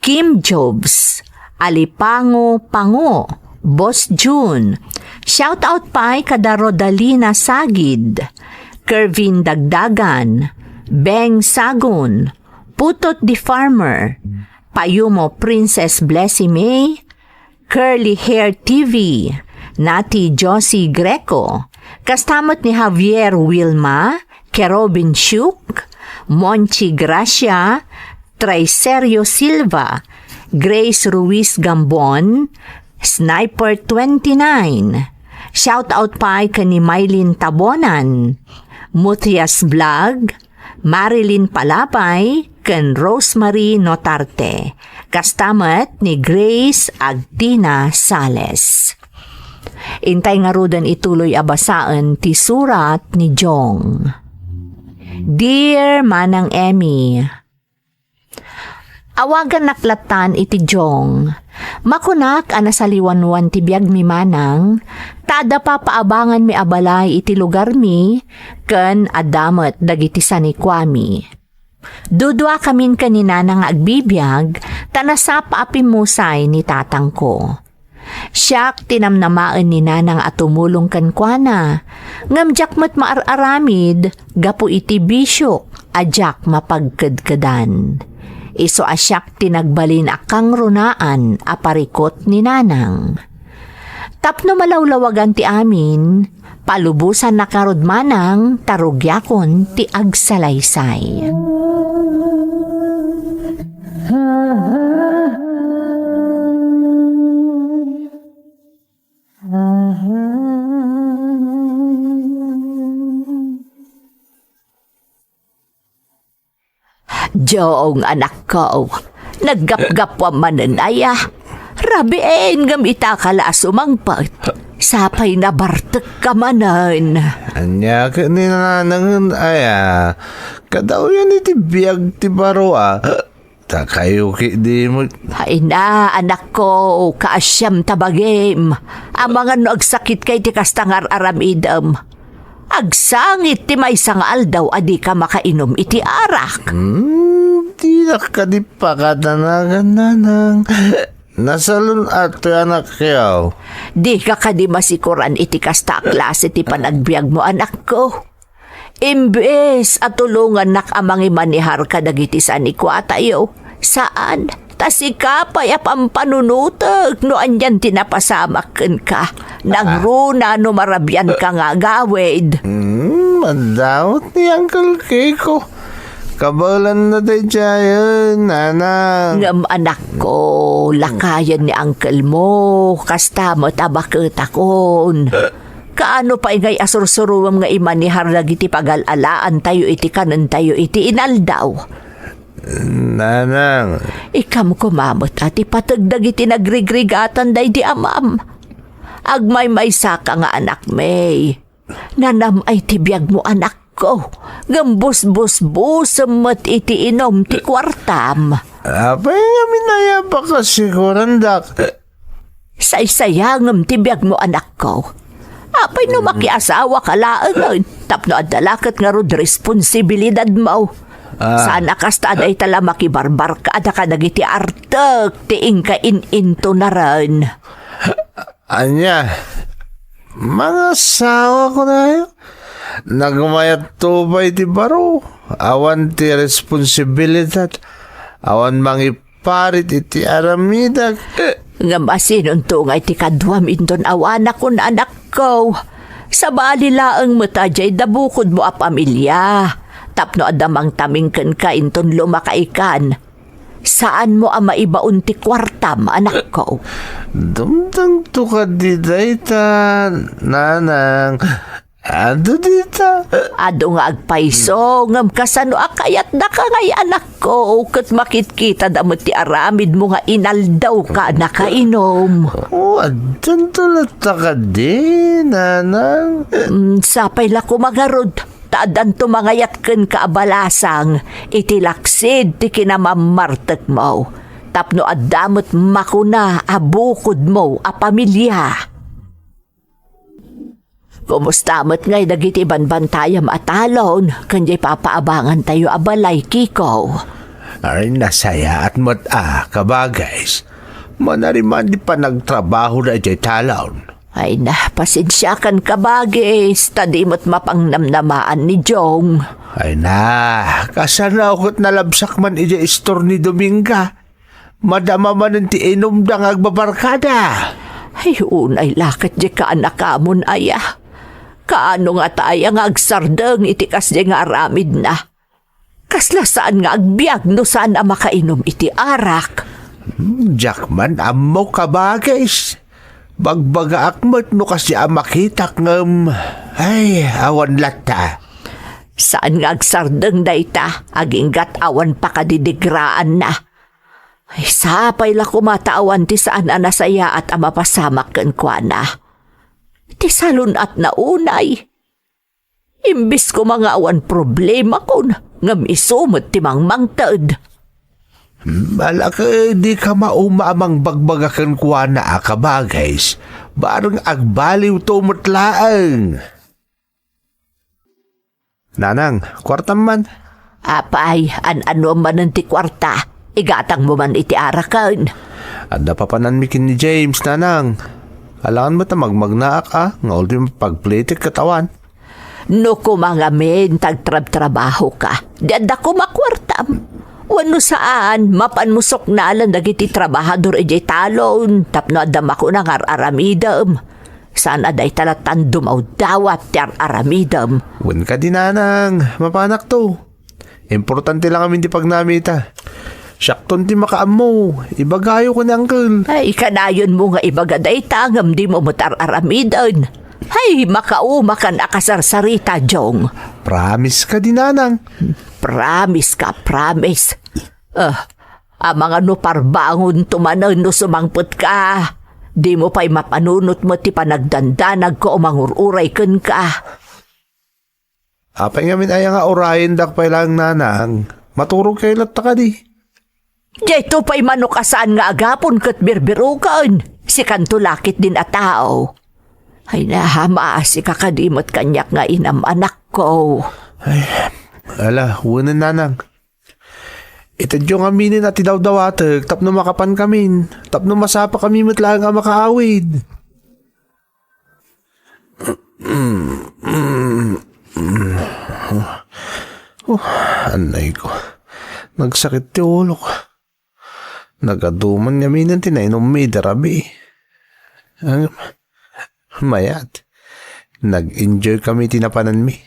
C: Kim Jobs, Alipango Pango, Boss June. Shout out pa kada Rodalina Sagid, Kervin Dagdagan, Beng Sagun, Putot the Farmer, Payumo Princess Blessy May, Curly Hair TV, Nati Josie Greco, kastamot ni Javier Wilma, Kerobin Shuk, Monchi Gracia, Tricerio Silva, Grace Ruiz Gambon, Sniper 29. Shout out pa kani Mylene Tabonan, Muthias Vlog, Marilyn Palapay,
A: ken Rosemary Notarte, kastamat ni Grace Agtina Sales. Intay nga rudan ituloy abasaan ti surat ni Jong. Dear Manang Emmy, awagan naklatan iti Jong. Makunak anasaliwanwan ti biag mi manang, tada pa paabangan mi abalay iti lugar mi, ken adamet dagiti sanikwami. Dudwa kamin kanina nga agbibiyag, tanasa paapimusay ni tatang ko. Siyak tinamnamaan ni nanang at tumulong kankwana, ngamjak mat maararamid, gapu iti bisyok, ajak mapagkadkadan. Iso asyak tinagbalin akang runaan aparikot ni nanang. Tapno malawlawagan ti amin, palubusan na karod manang tarugyakon ti agsalaysay. Jong anak ko, naggap-gap wa mananaya. Rabiin gamita kala sumangpat. Sapay na bartek ka manan.
B: Anya ka ni nanangan aya. Kadaw yan iti biyag ti baro Takayo ki di mo.
A: Ay na, anak ko, kaasyam tabagim. Ang mga no agsakit kay ti kastangar aramidam. Agsangit ti may sangal daw adi ka makainom iti arak.
B: Di na ka di pakatanagan nanang. Nasalun ato anak kayo.
A: Di ka kadi masikuran iti kasta klase ti panagbiag mo anak ko. Imbes at tulungan nak amangi manihar ka dagiti sanikwa tayo. Saan? Tasikapay apampanunutag no anyan tinapasamaken ka. Nagruna no marabyan ka nga gawid.
B: Madawat ni Uncle Keiko. Kabalan na tayo dyan, nanang.
A: Ngam anak ko, lakayan ni uncle mo, kastamot abakit akon. Kaano pa ingay asursuruwam nga imanihar lagiti pagalalaan tayo iti kanan tayo iti inaldaw.
B: Nanang.
A: Ikam kumamot at ipatagdag iti nagrigrigatan day di amam. Agmay may saka nga anak may. Nanam ay tibiyag mo anak ko. Gambus-bus-bus mat iti inom ti kwartam.
B: Apay nga minaya pa kasi kurandak.
A: Say-sayangam tibiyag mo anak ko. Apay no makiasawa ka laan. Tapno adalakat nga rod responsibilidad mo. Sana kasta aday tala makibarbar ka ada ka nagiti artek tiing ka in-into na rin.
B: Anya, mga sawa ko na yun. Nagmayat to ba iti baro? Awan ti responsibilidad. Awan mangiparit iti aramidag.
A: Nga masinong to nga iti kadwam inton awanak ko na anak ko. Sa bali laang matajay dabukod mo a pamilya. Tapno adamang tamingkan ka inton lumakaikan. Saan mo ang maibaon ti kwartam, anak ko?
B: Dumdang to ka di dayta, nanang. Ado dita.
A: Ado nga agpaiso, ngam kasano akayat na ka ngay anak ko. Kat makit-kita damot ti aramid mo nga inaldaw ka nakainom.
B: Adyan tulata ka di, nanang.
A: Sapay la ko magarod. Taadan to mangayat ken kaabalasang. Itilaksid ti kinamamartek mo. Tapno adamot makuna abukod mo a pamilya. Kumustamot ngay dagiti banbantayam atalon. Kanjay papaabangan tayo abalay, Kiko.
B: Ay nasaya at kabagays. Manariman di pa nagtrabaho na jay talon.
A: Ay na, pasensyakan ka bagis. Tadimot mapangnamnamaan ni Jong.
B: Ay na, kasana akot nalabsak man ija istor ni Dominga. Madama man ti inom dang agbabarkada.
A: Ay unay lakit di ka anak amon aya. Kaano nga tayo nga agsardeng itikas di nga aramid na. Kasla saan nga agbiag no saan ang makainom iti arak.
B: Jackman, amo kabagays. Bagbaga akmat no kasi ang makitak ngam. Ay, awan lata.
C: Saan nga agsardeng dayta, aging awan pa kadidigraan na. Ay sapay la kumatawan ti saan anasaya at amapasamak ken kuana. Ti salun at naunay. Imbis ko mga awan problema kon, ngam isumot ti mangmangted.
B: Malaki di ka maumaamang bagbagakan kuha na akabagays. Barang agbaliw tumutlaang. Nanang, kwarta man.
C: Apay, ano man ti kwarta, igatang mo man iti arakan.
B: Ada pa pananmikin ni James, nanang. Alangan mo ta magmagnaak nga ultim pagplitik katawan.
C: No kumangamin, tagtrab-trabaho ka, dada ko makwartam. Wano saan, mapanmusok na lang dagiti trabahador ejay talon, tapno adam ako ng aramidam. Saan aday talatan dumaw dawat ti aramidam.
B: Wan ka din, nanang. Mapanak to. Importante lang kami di pagnamita. Syakton ti makaam mo. Ibagayo ko ni uncle.
C: Ay, kanayon mo nga ibagaday tangam di mo mutar aramidan. Ay, makauma kan akasarsarita, Jong.
B: Promise ka din, nanang.
C: Promise ka, promise. Ang mga nuparbangon tumanan no sumangput ka. Di mo pa'y mapanunot mo ti panagdandanag ko o mangururay ken ka.
B: Apay ngamin ay nga orayin dak pa lang, nanang. Maturog kayo latta ka di.
C: Dito pa'y manukasaan nga agapon kat birbirukan. Si kantulakit din a tao. Ay nahama si kakadimot kanyak nga inam anak ko.
B: Ay, ala, huwanan, nanang. Itadyo nga minin at idawdawatag, tapno makapan kamin, tapno masapa kami matlang nga makaawid. Anay ko, nagsakit ti ulo ko. Nagaduman nga minin tinainom may darabi. Mayat, nag-enjoy kami tinapanan mi.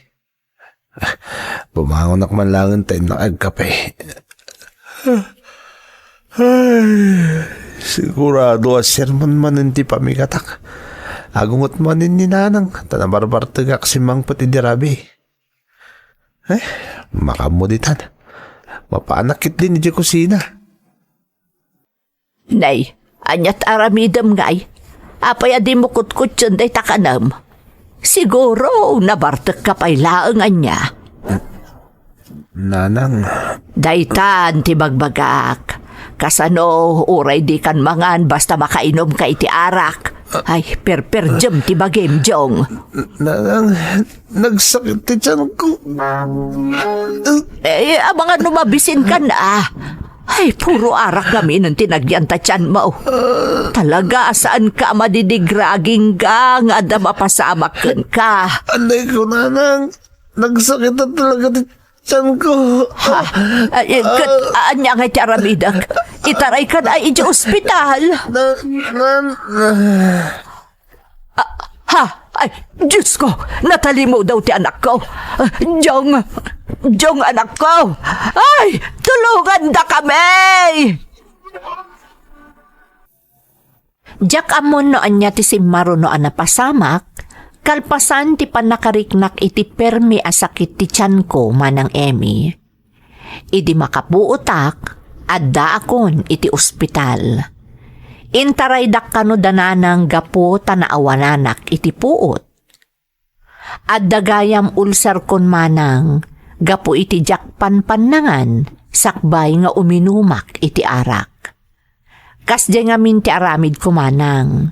B: Bumangon ako man lang tayo na agkape. Ay, sigurado sermon man hindi pamikatak. Agungot man ni nanang, tanabarbartagak si mang pati dirabi. Makamuditan. Mapanakit din di kusina.
C: Nay, anyat aramidam ngay. Apay adi mo kutkutsun day takanam. Siguro nabartek ka pa'y laang anya.
B: Nanang.
C: Daytan ti bagbagak. Kasano uray di kan mangan basta makainom ka iti arak. Ay, perperjem ti bagim, Jong.
B: Nanang, nagsakit ti tiyan ko.
C: Mga numabisin ka na. Ay, puro arak kami nang tinagyan ta tiyan mo. Talaga, saan ka madidigraging ka nga da mapasamakan ka?
B: Anday ko, nanang. Nagsakit na talaga ti tiyan ko.
C: Anya nga tiaramidak. Itaray ka na iti ospital. Ay, Diyos ko, natalimu daw ti anak ko. Jong anak ko. Ay, tulungan da kami. Jak amon no anya ti simaro no anapasamak, kalpasan ti panakariknak iti permi asakit ti tiyan ko manang Emmy. Idi makapuutak, adda akon iti ospital. Intaray dakkano dananang gapo tanaawananak iti puot. Adda gayam ulcer kon manang, gapo iti jakpan pannangan, sakbay nga uminumak iti arak. Kasdi nga min ti aramid kumanang.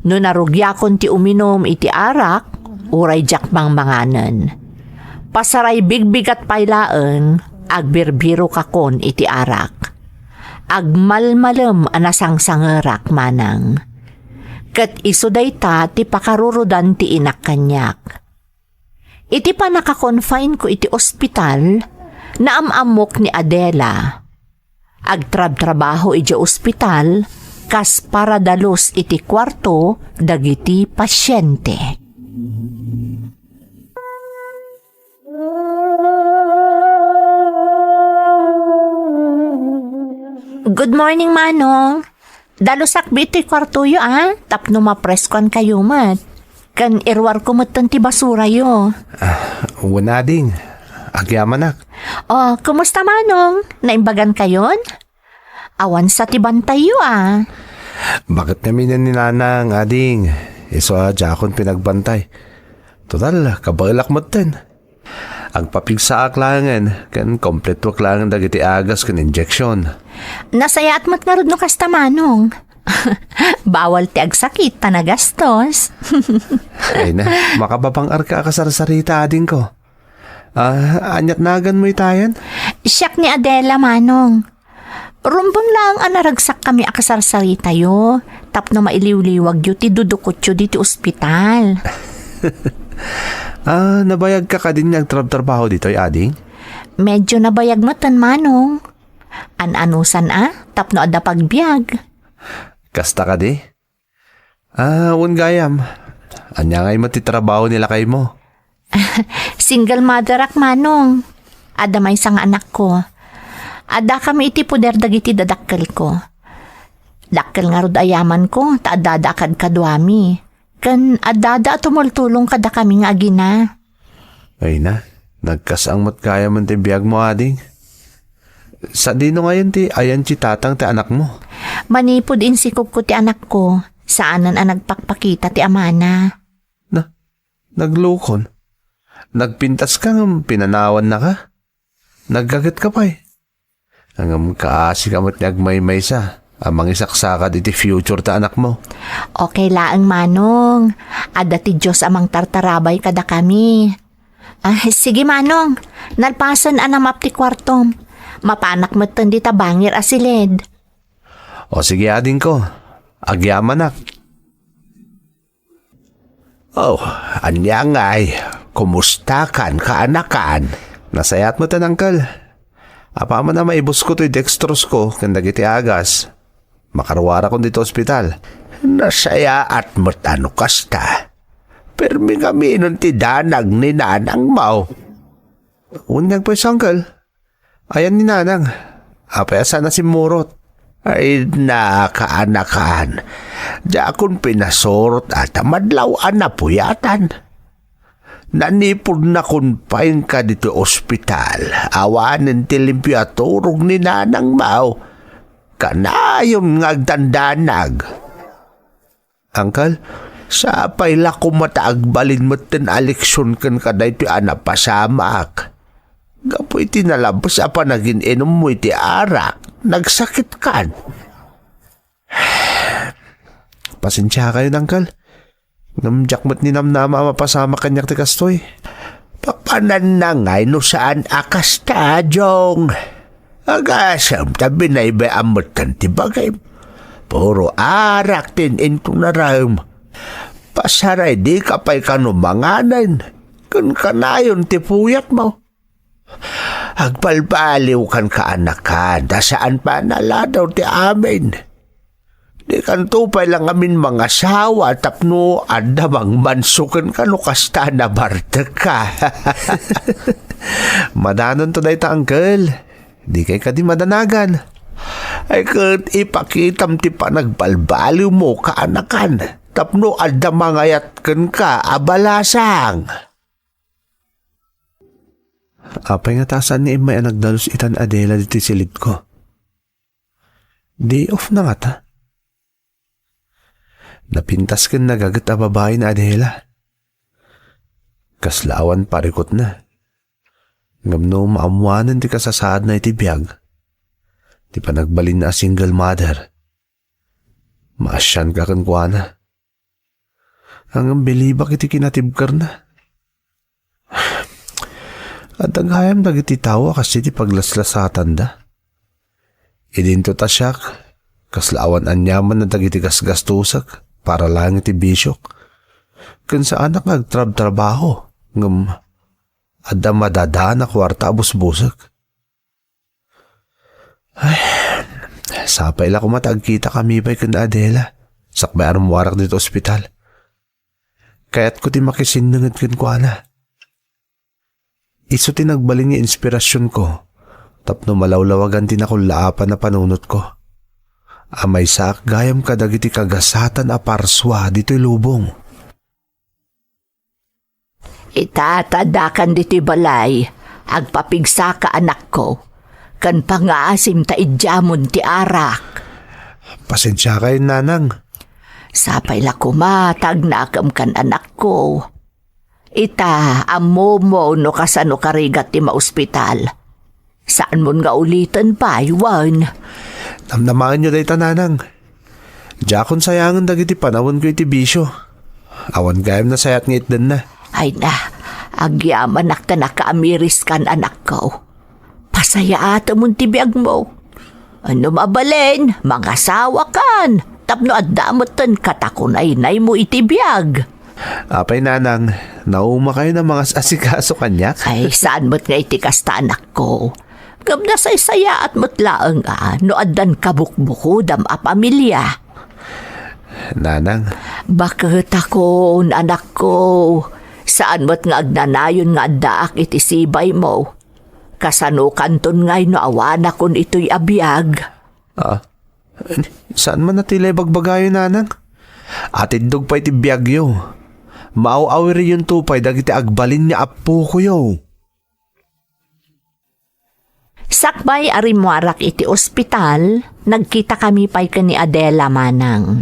C: No narugyakon ti uminom iti arak, uray jakpang manganan. Pasaray bigbigat paylaan, agbirbiro kakon iti arak. Agmalmalem anasangsangerak manang. Ket iso dayta ti pakarurudan ti inak kanyak. Iti pa nakakonfine ko iti ospital, naamamok ni Adela. Agtrab-trabaho iti ospital, kas para dalos iti kwarto dagiti pasyente. Good morning, Manong. Dalusak biti kwarto yo, tapno mapreskon kayo mat. Kan irwar ko matan ti basura yo.
B: Wanading. agyaman nak.
C: Oh, kumusta manong? Naimbagan kayon? Awan sa tiban tayo
B: Bakit kami na ni nanang ading? Iso akon pinagbantay. Total, kabailak mo din. Ang papigsa aklangan, kan kompleto aklangan dagiti agas kan injection.
C: Nasayaat mo't nga rod no kasta manong. Bawal ti agsakit tanagastos.
B: Ay na, makababang arka kasarsarita ading ko. Anyat nagan mo itayan?
C: Siyak ni Adela manong. Rumbang lang anaragsak kami akasarsarita yo. Tapno mailiw-liwag yo ti dudukot yo dito ospital.
B: Nabayag ka din nagtrabaho dito, ading?
C: Medyo nabayag mo tan manong. An-anusan tapno adda pagbiag.
B: Kasta ka di? Gayam. Anya ngay matitrabaho nila kay mo?
C: Single mother ak manong. Ada may isang anak ko. Ada kami iti puder dagiti dadakkel ko. Dakkel nga rod ayaman ko, ta adada akad kadwami. Kan adada tumultulong kada kami nga agina.
B: Ay na, nagkasang mat kaya man ti biyag mo, ading. Sa dino ngayon ti ayan ti tatang ti anak mo.
C: Manipod insikog ko ti anak ko. Saanan ang nagpakpakita ti amana.
B: Naglukon. Nagpintas ka ng pinanawan na ka. Naggagat ka pa eh. Hanggang kaasi ka mo't nagmaymay sa. Amang isaksakad iti future ta anak mo.
C: Okay laang manong. Ada ti Diyos amang tartarabay kada kami. Sige manong. Nalpasan anamap ti kwartom. Mapanak mo di tabangir asilid.
B: O sige ading ko. Agyaman nak. Oh, anya ngay. Kumusta kan kaanakan? Nasayat mo tan, Uncle. Apa man na maibos ko to'y dextrose ko kanda giti agas. Makarwara ko dito ospital. Nasayaat mo't ano kasta. Permi kami nun ti danag ni nanang mau. Unyag po Uncle. Ayan ni nanang. Apaya sana si Murot. Ay nakaanakan. Diya akong pinasorot at madlawan na puyatan. Nanipod na kung pain ka dito ospital. Awanin ti limpyaturog ni nanang mau. Kanayon ngagdandanag. Uncle, sa payla ko mataagbalin mo tin aleksyon kan kaday ti anapasamak. Gapoy tinalabas apa naging inom mo iti arak. Nagsakit kan. Pasensya kayo, Uncle. Ngamjak mo't ni namnama mapasama kanyak ti kastoy. Papanan na ngay no saan akas ta, Jong. Agasam tabi na iba amot kan ti bagay. Puro arak tin into na ram. Pasaray di kapay kanumanganan. Kun kanayon ti puyat mo. Agbalbaliw kan kaanakan, da saan pa naladaw ti amin. Di kan tupay lang amin mga sawa, tapno adamang mansukan ka no kasta na barta ka. Madanon to dahi ta, Uncle. Di kay ka di madanagan. Ay kat ipakitam ti pa nagbalbaliw mo kaanakan, tapno adamang ayat kan ka abalasang. Apay nga tasan ni Imay ang nagdalos itan Adela dito silid ko. Day off na nga ta. Napintas kan nagagat a babae na Adela. Kaslawan parikot na. Ngamno maamuanan ti kasasaad na iti biyag. Ti panagbalin na single mother. Maasyan ka kan kuha na. Hanggang bilibak iti kinatibkar na. At naghayam dagiti tawa kasi ti paglaslasatan da. Idinto ta siyak, kaslaawan anyaman na dagiti gasgastusak para lang iti bisyok. Kun sa anak nagtrab-trabaho, ngam adda madada na kwarta abus-busak. Ay, sapay la kumatagkita kami ba'y kun Adela, sakbay arumwarak dito ospital. Kaya't ko ti makisinangad kun kwa na. Iso tinagbaling yung inspirasyon ko. Tapno malawlawagan tin akong laapan na panunot ko. Amay sak gayam kadagiti kagasatan a parswa dito'y lubong.
C: Itatadakan dito'y balay. Agpapigsa ka anak ko. Kan pangaasim ta idyamon ti arak.
B: Pasensya kayo, nanang.
C: Sapay la kumatag na akam kan anak ko. Ita, amo mo no kasano karigat ti maospital. Saan mo nga ulitan pa, Iwan?
B: Namnamaan nyo dayta, nanang. Jakon sayangan dagiti panawon ko iti bisyo. Awan gayam na sayat ngit din na.
C: Ay na, agyaman nakta nakaamiris kan anak ko. Pasaya ata mong tibiyag mo. Ano mabalin, mga sawa kan. Tapno at damotan katakunay mo itibiyag.
B: Apay, nanang, nauma kayo ng mga asikaso kanyak.
C: Ay, saan mo't nga itikas ta anak ko? Gab na say saya at mutlaang no adan kabukbuko dam a pamilya.
B: Nanang,
C: Bakit ako, anak ko? Saan mo't nga agnanayon nga daak iti sibay mo? Kasano kanton ngay no awana kun ito'y abiyag.
B: saan man natilay bagbagayo, nanang? Atid dog pa iti biyagyo. Maaw-awiri yung tupay dagiti agbalin niya apo ko yo.
C: Sakbay arimwarak iti ospital, nagkita kami pa'y ni Adela manang.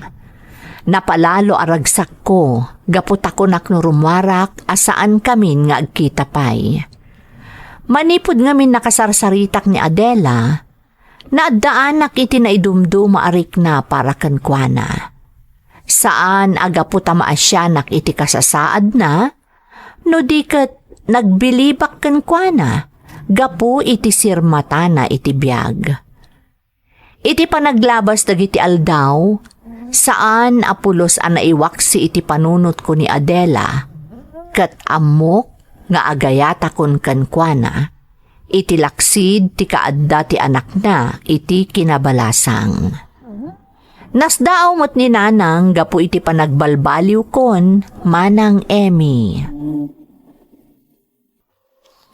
C: Napalalo aragsak ko, gapot ako naknurumwarak asaan kami nga agkita pa'y. Manipod ngamin nakasarsaritak ni Adela, naadaanak iti naidumdum maarik na para kankwana. Saan agapot maasyanak iti kasasaad na, no dikat nagbilibak kankwana, gapu iti sirmata na iti biyag. Iti panaglabas dagiti aldaw, saan apulos naiwaksi iti panunot ko ni Adela, kat amok nga agayata kon kankwana, iti laksid ti kaadda ti anak na iti kinabalasang. Nasdaaw mo't ni nanang gapu iti panagbalbaliw kon manang Emmy.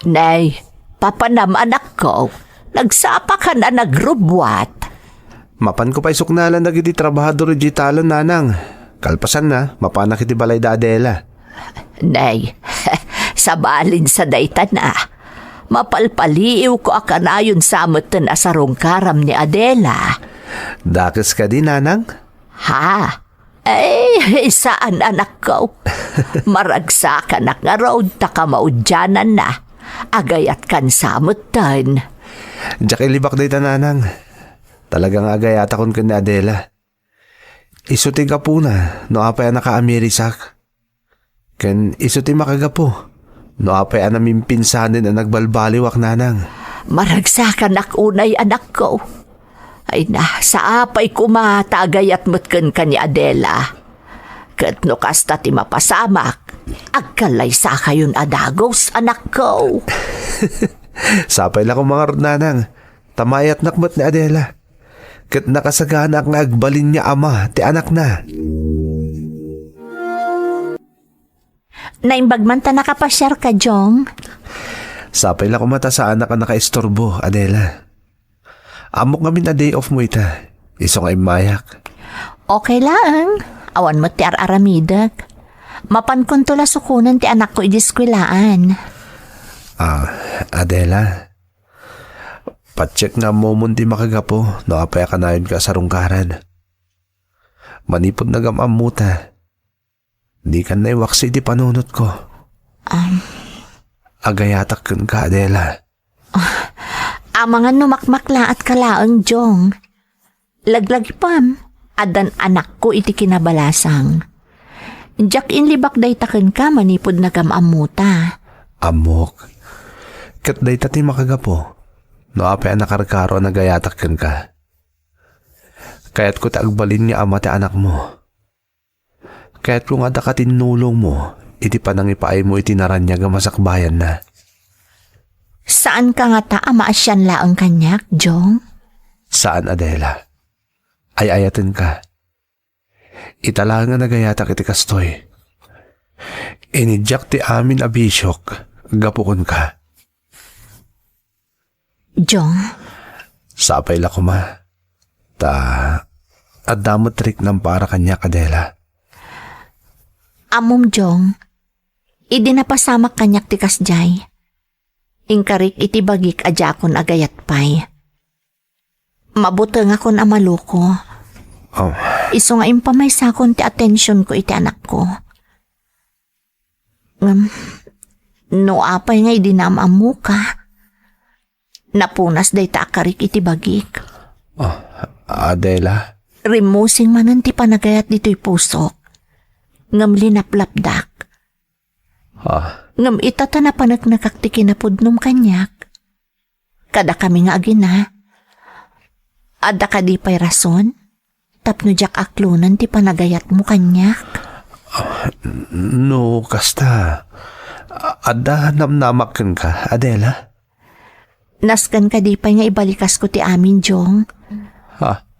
C: Nay, papanam anak ko, nagsapa ka na nagrubwat.
B: Mapan ko pa isuknalan dagiti trabahador digitalan, nanang. Kalpasan na, mapanak iti balay da Adela.
C: Nay, sabalin sa dayta na. Mapalpaliw ko akanayon sa amutan asarong karam ni Adela.
B: Dakes ka din, nanang?
C: Ha? Eh, saan anak ko? Maragsakan nga road ta kamaudyanan na. Agayat kan samutan.
B: Diyak ilibak dayta, nanang. Talagang agayata kon ni Adela. Isuti ka po na, no apay naka-Amerisak. Ken isuti makagapo, no apay namin pinsanin na nagbalbaliwak, nanang.
C: Maragsakan unay anak ko. Ay na, sa apay kumatagayat mutken ka ni Adela. Kat no kasta ti mapasamak, agkalay sa kayon adagos anak ko.
B: Sapay lang ko mga rod, nanang. Tamayat nakmat ni Adela. Kat nakasagana nga agbalin niya ama ti anak na.
C: Naimbagman ta nakapasyar ka, Jong.
B: Sapay lang ko mata sa anak na nakaistorbo, Adela. Amok ngamin na day off mo ita. Iso nga imayak.
C: Okay lang. Awan mo ti aramidak. Mapan kon tula sukunan ti anak ko idiskwilaan.
B: Adela. Pacheck na mo ti makagapo no apay kanayon ka sa rungkaran. Manipod na gamamuta. Di ka na iwaksi di panunot ko. Agayatak kun ka, Adela.
C: Mga numakmakla at kalaang, Jong. Laglag pam, adan anak ko iti kinabalasang. Diyak inlibak day taken ka manipod na gamamuta.
B: Amok. Kat day tati makagapo. No apay nakarkaro nagayatak kun ka. Kaya't ko taagbalin niya ama ti anak mo. Kaya't kung ada ka tinulong mo, iti panangipaay mo itinaran niya gamasakbayan na.
C: Saan ka nga ta maasyan laang kanyak, Jong?
B: Saan, Adela? Ay-ayatin ka. Itala nga nagayatak iti kastoy. Inidyak ti amin abisyok, gapukon ka.
C: Jong?
B: Sapay la kuma. Adamot trik ng para kanya, Adela.
C: Amom, Jong. Idi napasamak kanyak ti kasjay. Ingkarik iti bagik ajakon agayat pay. Mabuteng ako na maluko.
B: Oh,
C: Iso nga impamaysakon ti atensyon ko iti anak ko. No apay nga idinamamu ka. Napunas day ta akarik iti bagik.
B: Adela,
C: Rimusing manan ti panagayat dito'y pusok. Ngam linaplapdak. Ngam itata na panagnakak ti kinapudnom kanyak. Kada kami nga agina. Ada ka di pa'y rason? Tapno jak aklunan ti panagayat mo kanyak.
B: no, kasta. Ada namnamakan ka, Adela?
C: Naskan ka di pa'y nga ibalikas ko ti amin, Jong.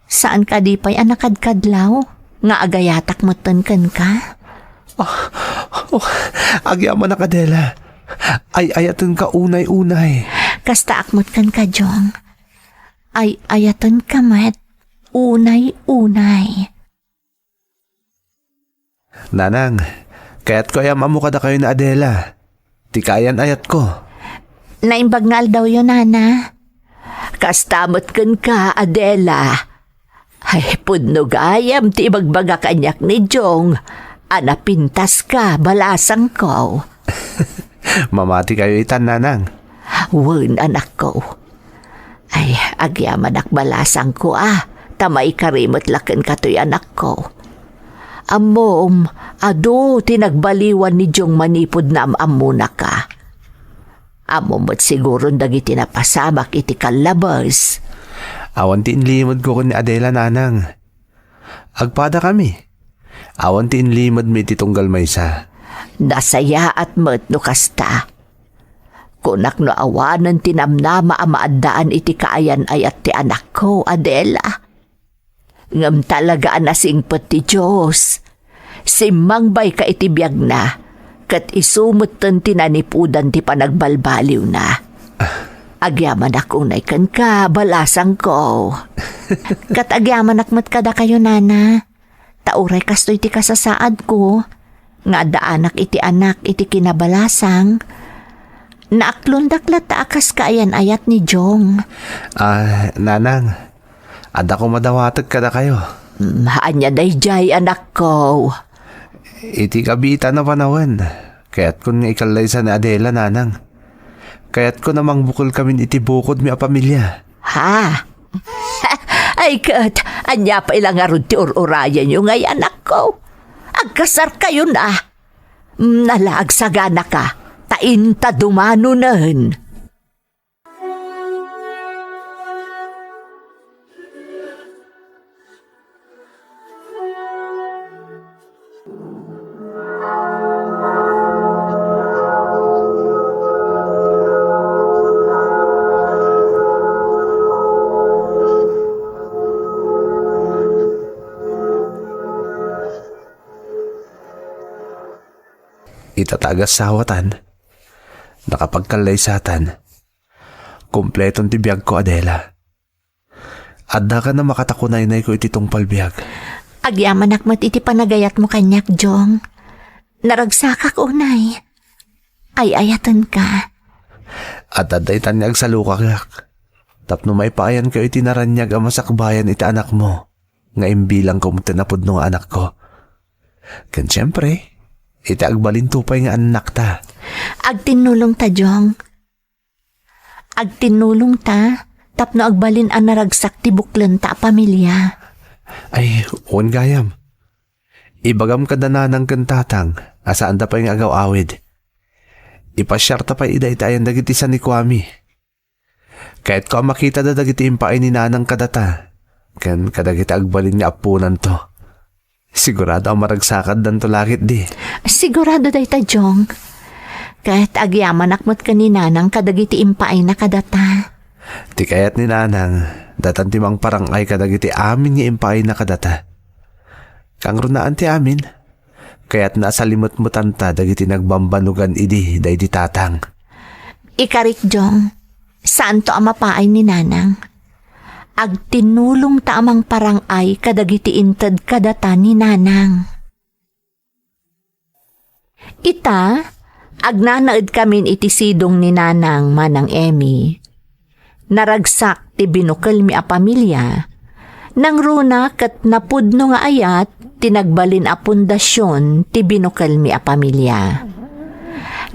C: Saan ka di pa'y anakadkadlaw? Nga agayatak moten kan ka?
B: Agyaman na, Adela. Ay ayatan ka unay-unay.
C: Kasta akmot kan ka, Jong. Ay ayatan ka mat. Unay-unay.
B: Nanang, kaya't ko ayam kada kayo na Adela. Tikayan ayat ko.
C: Naimbagnal daw yun, Nana. Kastamot kan ka, Adela. Ay, pudnog ayam ti ibagbaga kanyak ni Jong. Anapintas ka, balasang ko.
B: Mamati kayo itan, Nanang.
C: Wen, anak ko. Ay, agyaman ak balasang ko Tamay karimot laken katoy anak ko. Amom, ado, tinagbaliwan ni Jong manipod na amuna ka. Amom mo't siguro dagiti napasamak iti kalabas.
B: Awan ti inlimod ko ni Adela, Nanang. Agpada kami. Awan ti inlimod mi titunggal maysa.
C: Nasaya at mo't no kasta. Kunak no awanan tinamnama amaadaan iti kaayan ayat ti anak ko, Adela. Ngam talaga anasingpet ti Diyos. Simangbay ka iti biyag na, kat isumutan tinanipudan ti panagbalbaliw na. Agyaman akong naikan ka, balasang ko. Kat agyaman akmat kada kayo, Nana. Tauray kastoy ti kasasaad ko. Nga daanak iti anak iti kinabalasang. Naaklundaklat taakas kaayan ayat ni Jong.
B: Nanang. Ada ko madawatag kada kayo.
C: Anya dayjay anak ko.
B: Iti kabita na panawan. Kaya't ko nga ikalay sa ni Adela, Nanang. Kaya't ko namang bukol kami iti bukod mi a pamilya.
C: Ha? Ay kat, anya pa ilang arud ti ururayan yung ngay anak ko. Agkasar kayo na. Nalaagsaga ka. Tainta dumano nan.
B: Itatagas sawatan. Nakapagkalaysatan. Kumpletong tibiyag ko, Adela. Adda ka na makatakunay-nay ko iti tungpal biyag.
C: Agyaman akmat iti panagayat mo kanyak, Jong. Naragsakak unay. Ay ayatan ka.
B: At aday tanyag sa lukakak. Tapno may payan kayo iti naranyag ang masakbayan iti anak mo. Nga imbilang ko mutinapod ng anak ko. Kan siyempre, iti agbalintupay nga anak ta.
C: Agtinulong ta, Jong. Agtinulong ta, tapno agbalin ang naragsak ti buklan ta pamilya.
B: Ay, uwan gayam. Ibagam ka dananang kantatang, asaan da pa yung agaw awid. Ipasyarta pa ida itayan dagiti sa ni Kwami. Kahit ko makita da dagiti impaay ni nanang kadata, kan kadagiti agbalin nga apunan to. Sigurado ang maragsakad danto lakit di.
C: Sigurado day ta, Jong. Kahit agyaman akmat kanina nang kadagiti impaay na kadata.
B: Ti kayat ni nanang, datantimang parang ay kadagiti amin nga impaay na kadata. Kang runaan ti amin, kaya't nasa limot-mutan ta dagiti nagbambanugan idi day di tatang.
C: Ikarik, Jong. Saan to ang mapaay ni nanang? Agtinulong ta amang parang ay kadagiti inted kadata ni nanang. Ita, Agnanaed kamin iti sidong ni Nanang manang Emmy. Naragsak ti binukal mi a pamilya. Nang runa kat napudno nga ayat, tinagbalin a pundasyon ti binukal mi a pamilya.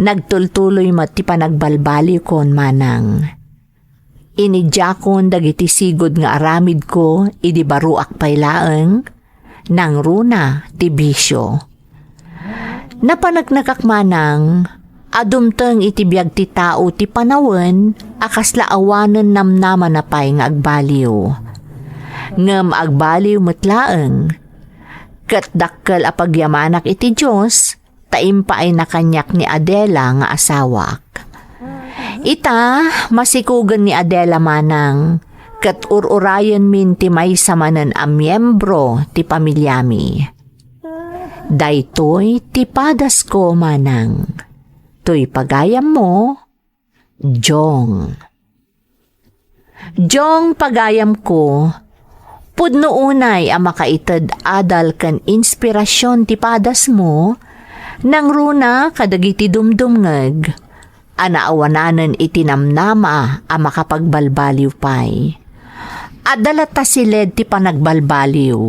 C: Nagtultuloy mat ti panagbalbali kon manang. Inidyakon dagiti sigod nga aramid ko idi baruak paylaeng, nang runa ti bisyo. Napanagnakak manang, adumteng iti biag ti tao ti panawen, akas laawanen namnaman na pay nga agbaliw. Ngem agbaliw metlaeng, ket dakkel a pagyamanak iti Diyos, taimpa ay nakanyak ni Adela nga asawak. Ita, masikugan ni Adela manang, ket ururayan min ti maysa manen a miyembro ti pamilyami. Daytoy ti padas ko manang. To'y pagayam mo, Jong. Jong pagayam ko, pudno unay a makaited adal kan inspirasyon ti padas mo, nang runa kadagiti dumdumngeg, anaawananen iti namnama a makapagbalbaliw pay. Adalat ta siled ti panagbalbaliw,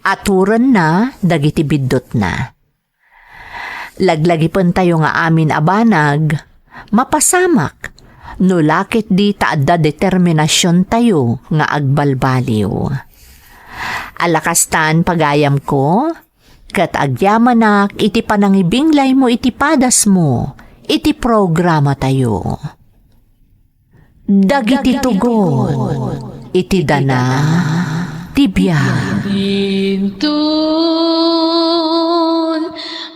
C: aturan na dagiti biddot na. Laglagi pun tayo nga amin abanag, mapasamak, nulakit di taadda determinasyon tayo nga agbalbaliw. Alakastan pagayam ko, kat agyamanak iti panangibinglay mo iti padas mo, iti programa tayo. Dagiti tugon, iti dana, tibya.
D: Bintun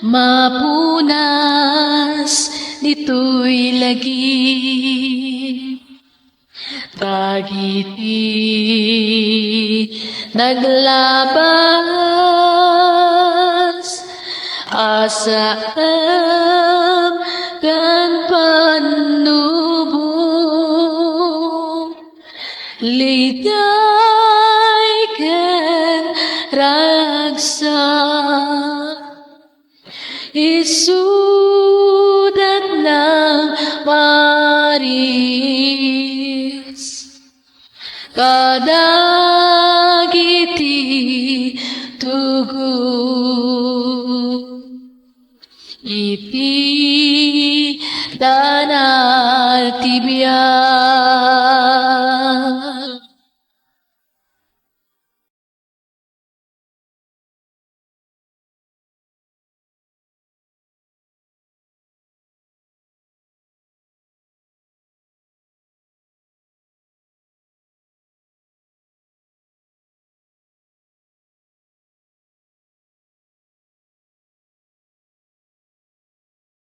D: mapunas dito'y lagi. Dagiti naglabas asam kan panubong liday ken ragsak isudat ng maris kadagiti tugu iti danal tibiyay